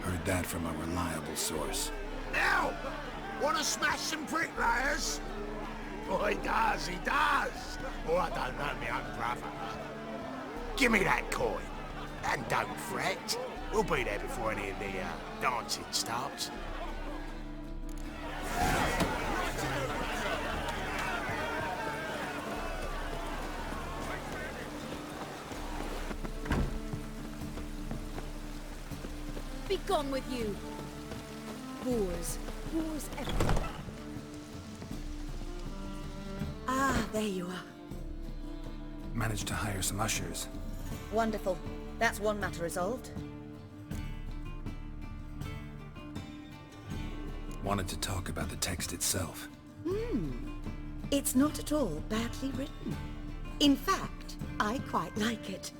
Heard that from a reliable source. Now! Wanna smash some bricklayers? Oh, he does, he does! Oh, I don't know my own brother. Give me that coin. And don't fret. We'll be there before any of the dancing starts. gone with you? Wars. Wars everywhere. Ah, there you are. Managed to hire some ushers. Wonderful. That's one matter resolved. Wanted to talk about the text itself. It's not at all badly written. In fact, I quite like it.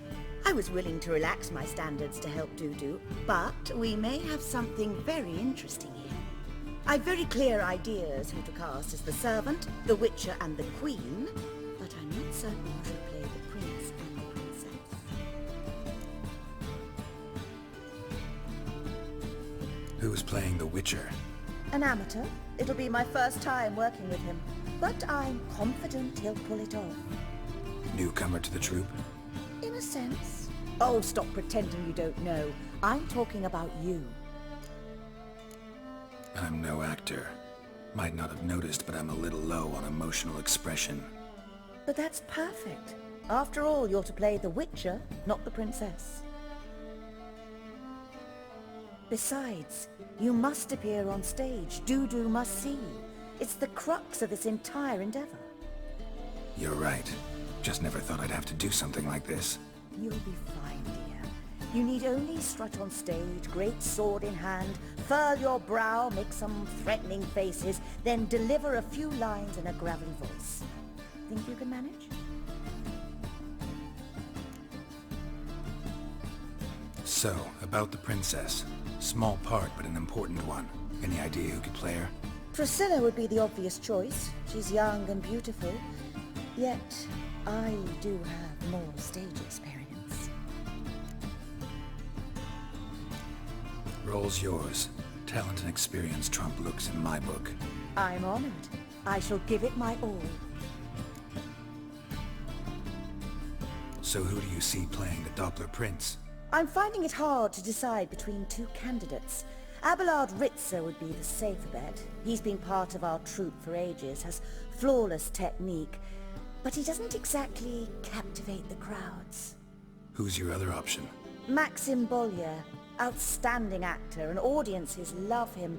I was willing to relax my standards to help Dudu, but we may have something very interesting here. I've very clear ideas who to cast as the servant, the Witcher, and the Queen, but I'm not certain who should play the Prince and the Princess. Who's playing the Witcher? An amateur. It'll be my first time working with him, but I'm confident he'll pull it off. Newcomer to the troupe? In a sense. Oh, stop pretending you don't know. I'm talking about you. I'm no actor. Might not have noticed, but I'm a little low on emotional expression. But that's perfect. After all, you're to play the Witcher, not the Princess. Besides, you must appear on stage. Dudu must see. It's the crux of this entire endeavor. You're right. Just never thought I'd have to do something like this. You'll be fine, dear. You need only strut on stage, great sword in hand, furl your brow, make some threatening faces, then deliver a few lines in a gravelly voice. Think you can manage? So, about the princess. Small part, but an important one. Any idea who could play her? Priscilla would be the obvious choice. She's young and beautiful. Yet, I do have more stage experience. Role's yours. Talent and experience trump looks in my book. I'm honored. I shall give it my all. So who do you see playing the Doppler Prince? I'm finding it hard to decide between two candidates. Abelard Ritzer would be the safer bet. He's been part of our troupe for ages, has flawless technique, but he doesn't exactly captivate the crowds. Who's your other option? Maxim Bollier, outstanding actor, and audiences love him,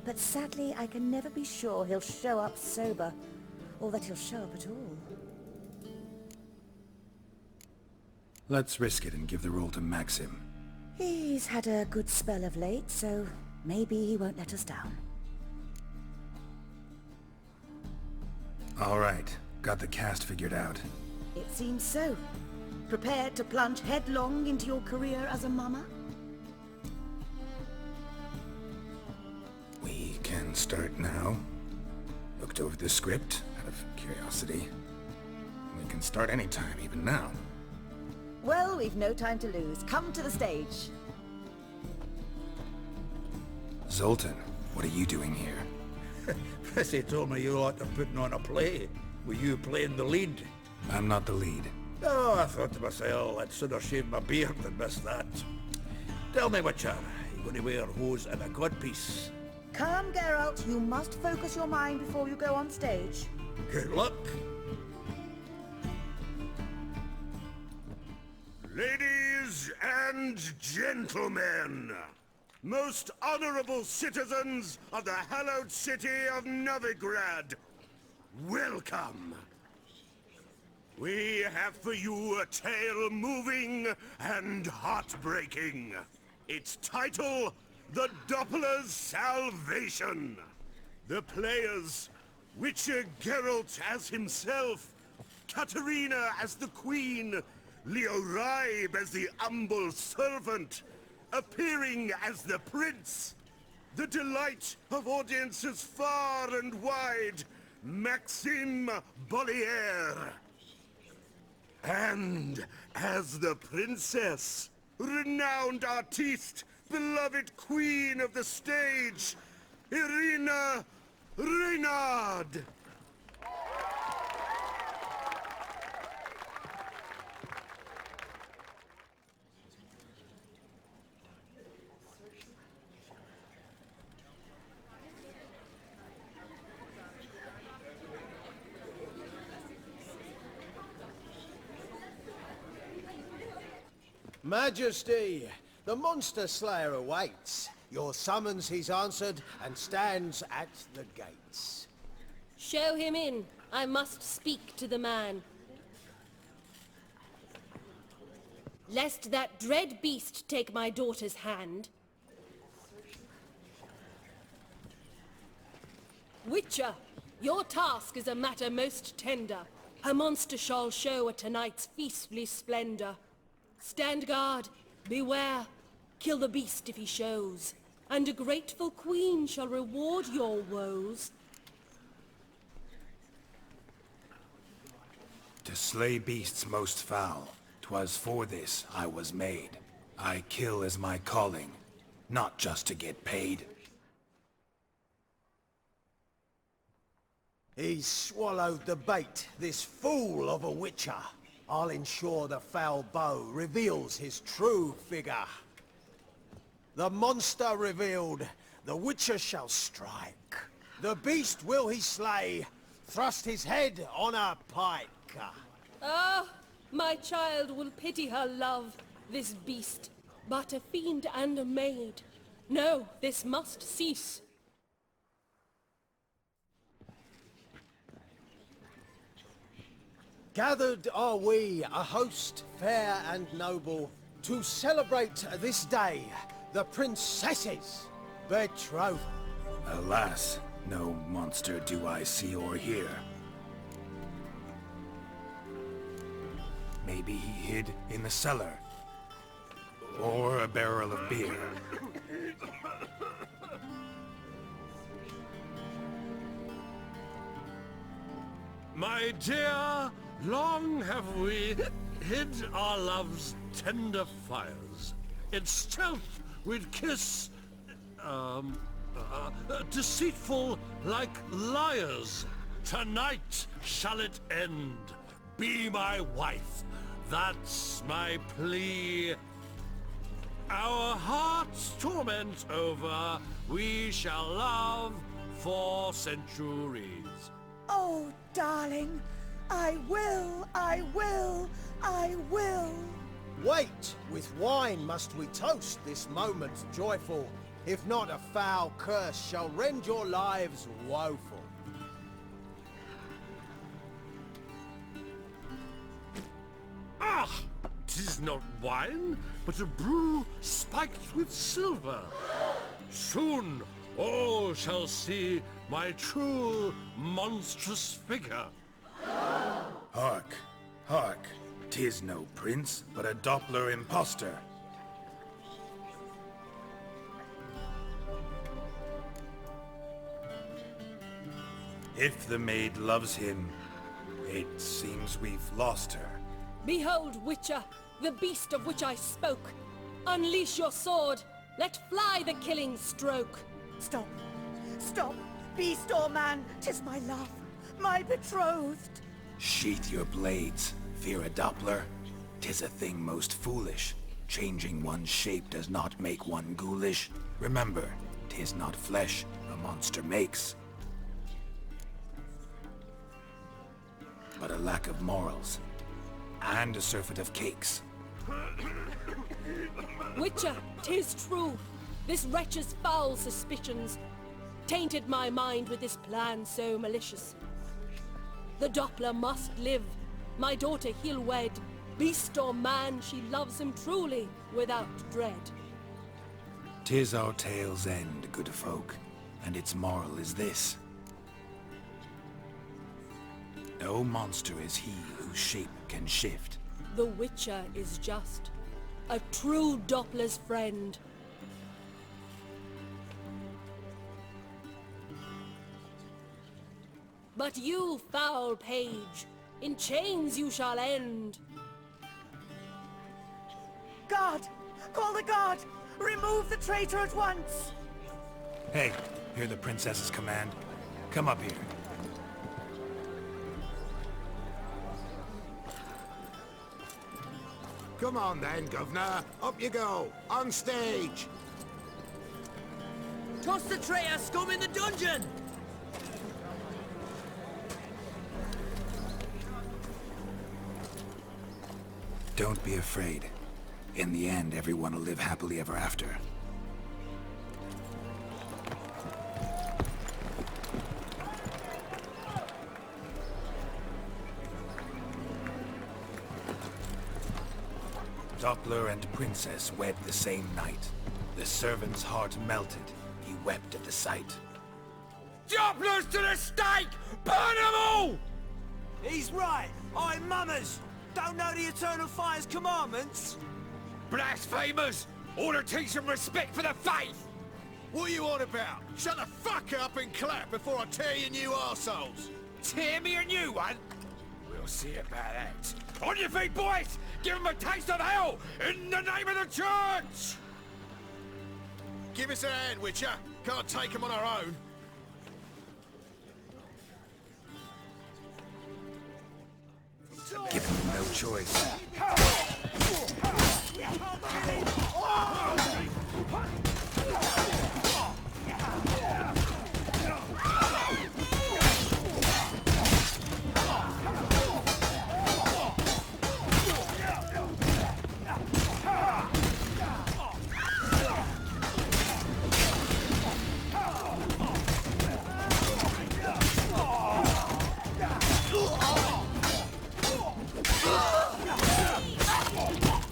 but sadly I can never be sure he'll show up sober, or that he'll show up at all. Let's risk it and give the role to Maxim. He's had a good spell of late, so maybe he won't let us down. All right. Got the cast figured out. It seems so. Prepared to plunge headlong into your career as a mama? We can start now. Looked over the script, out of curiosity. We can start anytime, even now. Well, we've no time to lose. Come to the stage. Zoltan, what are you doing here? Prissy told me you like to putting on a play. Were you playing the lead? I'm not the lead. Oh, I thought to myself, I'd sooner shave my beard than miss that. Tell me, Witcher, you going to wear hose and a codpiece? Come, Geralt. You must focus your mind before you go on stage. Good luck. Ladies and gentlemen, most honorable citizens of the hallowed city of Novigrad, welcome. We have for you a tale moving and heartbreaking. Its title, The Doppler's Salvation. The players, Witcher Geralt as himself, Katarina as the Queen, Leo Raib as the humble servant, appearing as the prince, the delight of audiences far and wide, Maxim Bollier. And as the princess, renowned artiste, beloved queen of the stage, Irina Reynard. Majesty, The Monster Slayer awaits. Your summons he's answered and stands at the gates. Show him in. I must speak to the man. Lest that dread beast take my daughter's hand. Witcher, your task is a matter most tender. A monster shall show at tonight's feastly splendor. Stand guard, beware, kill the beast if he shows, and a grateful queen shall reward your woes. To slay beasts most foul, 'twas for this I was made. I kill as my calling, not just to get paid. He's swallowed the bait, this fool of a witcher. I'll ensure the foul bow reveals his true figure. The monster revealed, the witcher shall strike. The beast will he slay, thrust his head on a pike. Ah, my child will pity her love, this beast, but a fiend and a maid. No, this must cease. Gathered are we, a host fair and noble, to celebrate this day, the princess's betrothal. Alas, no monster do I see or hear. Maybe he hid in the cellar, or a barrel of beer. My dear, long have we hid our love's tender fires. In stealth we'd kiss, deceitful like liars. Tonight shall it end. Be my wife. That's my plea. Our hearts' torment over, we shall love for centuries. Oh, darling, I will, I will, I will. Wait, with wine must we toast this moment joyful. If not, a foul curse shall rend your lives woeful. Ah! 'Tis not wine, but a brew spiked with silver. Soon all shall see my true monstrous figure. Hark, hark, 'tis no prince, but a Doppler impostor. If the maid loves him, it seems we've lost her. Behold, Witcher, the beast of which I spoke. Unleash your sword. Let fly the killing stroke. Stop. Stop. Beast or man, 'tis my love, my betrothed. Sheath your blades, fear a Doppler. 'Tis a thing most foolish. Changing one's shape does not make one ghoulish. Remember, 'tis not flesh a monster makes, but a lack of morals, and a surfeit of cakes. Witcher, 'tis true. This wretch's foul suspicions tainted my mind with this plan so malicious. The Doppler must live. My daughter he'll wed. Beast or man, she loves him truly, without dread. 'Tis our tale's end, good folk, and its moral is this. No monster is he whose shape can shift. The Witcher is just a true Doppler's friend. But you, foul page, in chains you shall end. Guard! Call the guard! Remove the traitor at once! Hey, hear the princess's command? Come up here. Come on then, Governor. Up you go. On stage. Toss the traitor scum in the dungeon! Don't be afraid. In the end, everyone will live happily ever after. Doppler and Princess wed the same night. The servant's heart melted. He wept at the sight. Dopplers to the stake! Burn them all! He's right. I'm Mummers. Don't know the Eternal Fire's commandments? Blasphemers! Ought to teach them respect for the faith! What are you on about? Shut the fuck up and clap before I tear you new arseholes! Tear me a new one? We'll see about that. On your feet, boys! Give them a taste of hell in the name of the church! Give us a hand, Witcher. Can't take them on our own. Given no choice.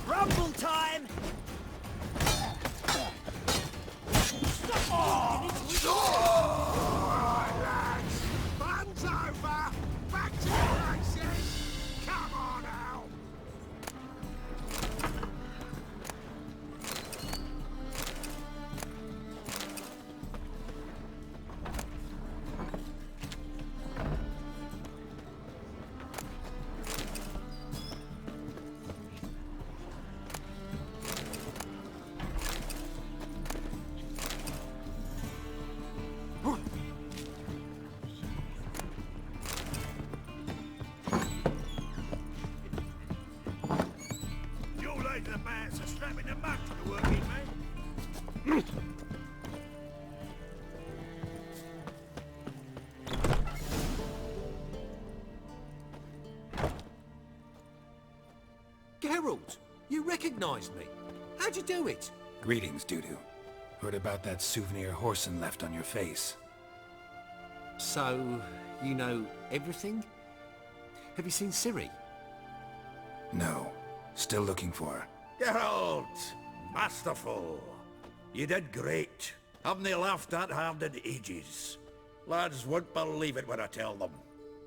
Rumble time! Lads, fun's over! Back to your races! Come on out! You laid the bands are strapping the mud to the working man. Geralt, you recognized me. How'd you do it? Greetings, Dudu. Heard about that souvenir Whoreson left on your face. So, you know everything? Have you seen Ciri? No. Still looking for her. Geralt! Masterful! You did great. Haven't they laughed that hard in ages? Lads won't believe it when I tell them.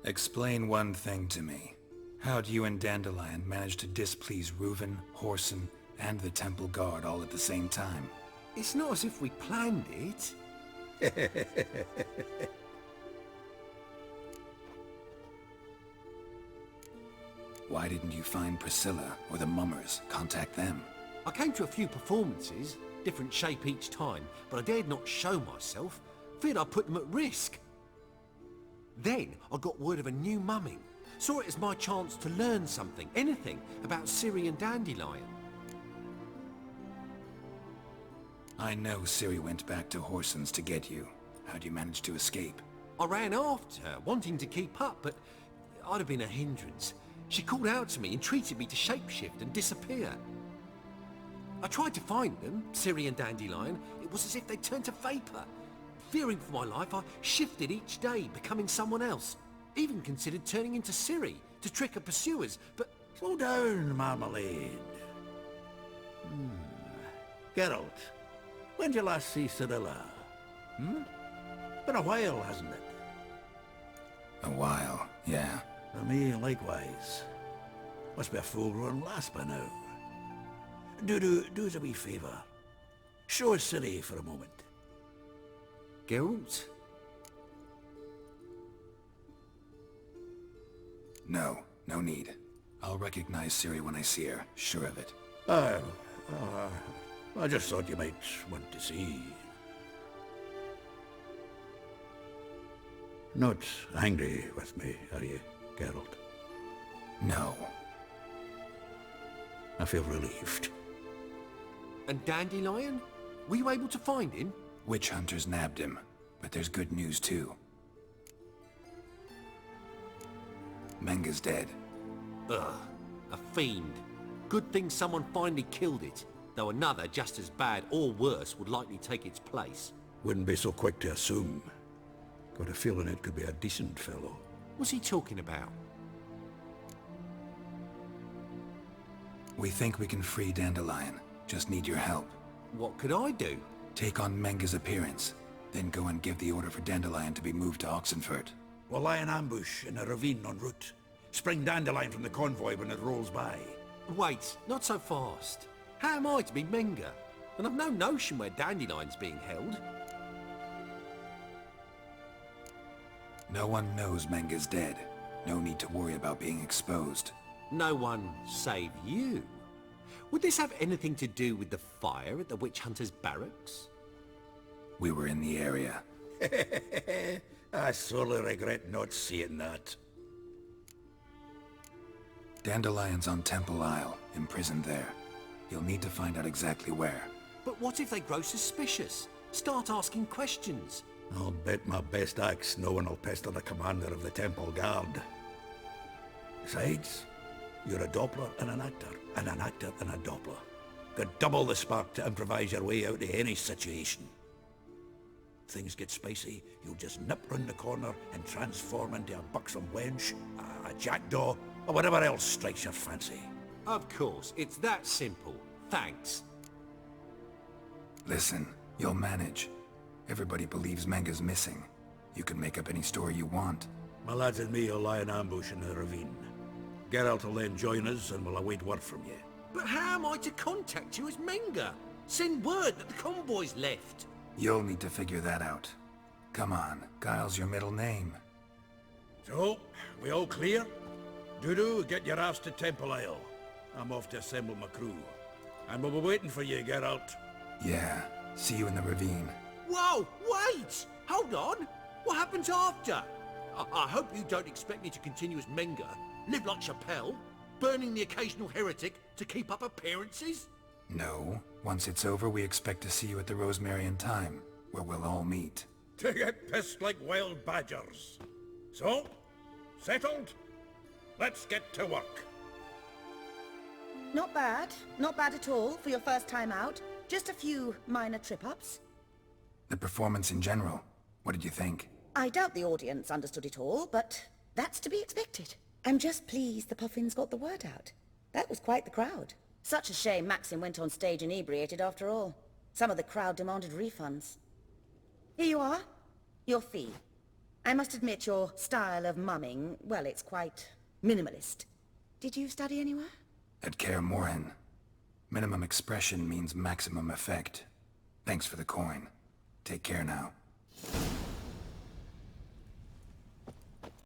Explain one thing to me. How'd you and Dandelion manage to displease Reuven, Whoreson, and the Temple Guard all at the same time? It's not as if we planned it. Why didn't you find Priscilla or the Mummers? Contact them. I came to a few performances, different shape each time, but I dared not show myself. Feared I'd put them at risk. Then I got word of a new mumming. Saw it as my chance to learn something, anything, about Ciri and Dandelion. I know Ciri went back to Whoreson's to get you. How'd you manage to escape? I ran after her, wanting to keep up, but I'd have been a hindrance. She called out to me, entreated me to shapeshift and disappear. I tried to find them, Ciri and Dandelion. It was as if they turned to vapor. Fearing for my life, I shifted each day, becoming someone else. Even considered turning into Ciri to trick her pursuers, but... Slow down, Marmalade. Geralt, when did you last see Cirilla? Been a while, hasn't it? A while, yeah. For me, likewise. Must be a full-grown lass by now. Do us a wee favour. Show us Ciri for a moment. Geralt? No, no need. I'll recognize Ciri when I see her, sure of it. I just thought you might want to see. Not angry with me, are you, Geralt? No. I feel relieved. And Dandelion? Were you able to find him? Witch hunters nabbed him, but there's good news too. Menga's dead. Ugh, a fiend. good thing someone finally killed it, though another just as bad or worse would likely take its place. Wouldn't be so quick to assume. Got a feeling it could be a decent fellow. What's he talking about? We think we can free Dandelion. Just need your help. What could I do? Take on Menga's appearance, then go and give the order for Dandelion to be moved to Oxenfurt. We'll lie in ambush in a ravine en route. Spring Dandelion from the convoy when it rolls by. Wait, not so fast. How am I to be Menga? And I've no notion where Dandelion's being held. No one knows Menga's dead. No need to worry about being exposed. No one save you. Would this have anything to do with the fire at the Witch Hunters' barracks? We were in the area. I sorely regret not seeing that. Dandelion's on Temple Isle, imprisoned there. You'll need to find out exactly where. But what if they grow suspicious? Start asking questions? I'll bet my best axe no one will pester the commander of the Temple Guard. Besides, you're a Doppler and an actor, and an actor and a Doppler. Got double the spark to improvise your way out of any situation. Things get spicy, you'll just nip round the corner and transform into a buxom wench, a jackdaw, or whatever else strikes your fancy. Of course, it's that simple. Thanks. Listen, you'll manage. Everybody believes Menga's missing. You can make up any story you want. My lads and me will lie in ambush in the ravine. Geralt will then join us and we'll await word from you. But how am I to contact you as Menga? Send word that the convoy's left. You'll need to figure that out. Come on, Guile's your middle name. So, we all clear? Dudu, get your ass to Temple Isle. I'm off to assemble my crew. And we'll be waiting for you, Geralt. Yeah, see you in the ravine. Whoa, wait! Hold on! What happens after? I hope you don't expect me to continue as Menga, live like Chappelle, burning the occasional heretic to keep up appearances? No. Once it's over, we expect to see you at the Rosemary in Time, where we'll all meet. To get pissed like wild badgers. So, settled? Let's get to work. Not bad. Not bad at all for your first time out. Just a few minor trip-ups. The performance in general, what did you think? I doubt the audience understood it all, but that's to be expected. I'm just pleased the Puffins got the word out. That was quite the crowd. Such a shame Maxim went on stage inebriated after all. Some of the crowd demanded refunds. Here you are. Your fee. I must admit your style of mumming, well, it's quite minimalist. Did you study anywhere? At Kaer Morhen. Minimum expression means maximum effect. Thanks for the coin. Take care now.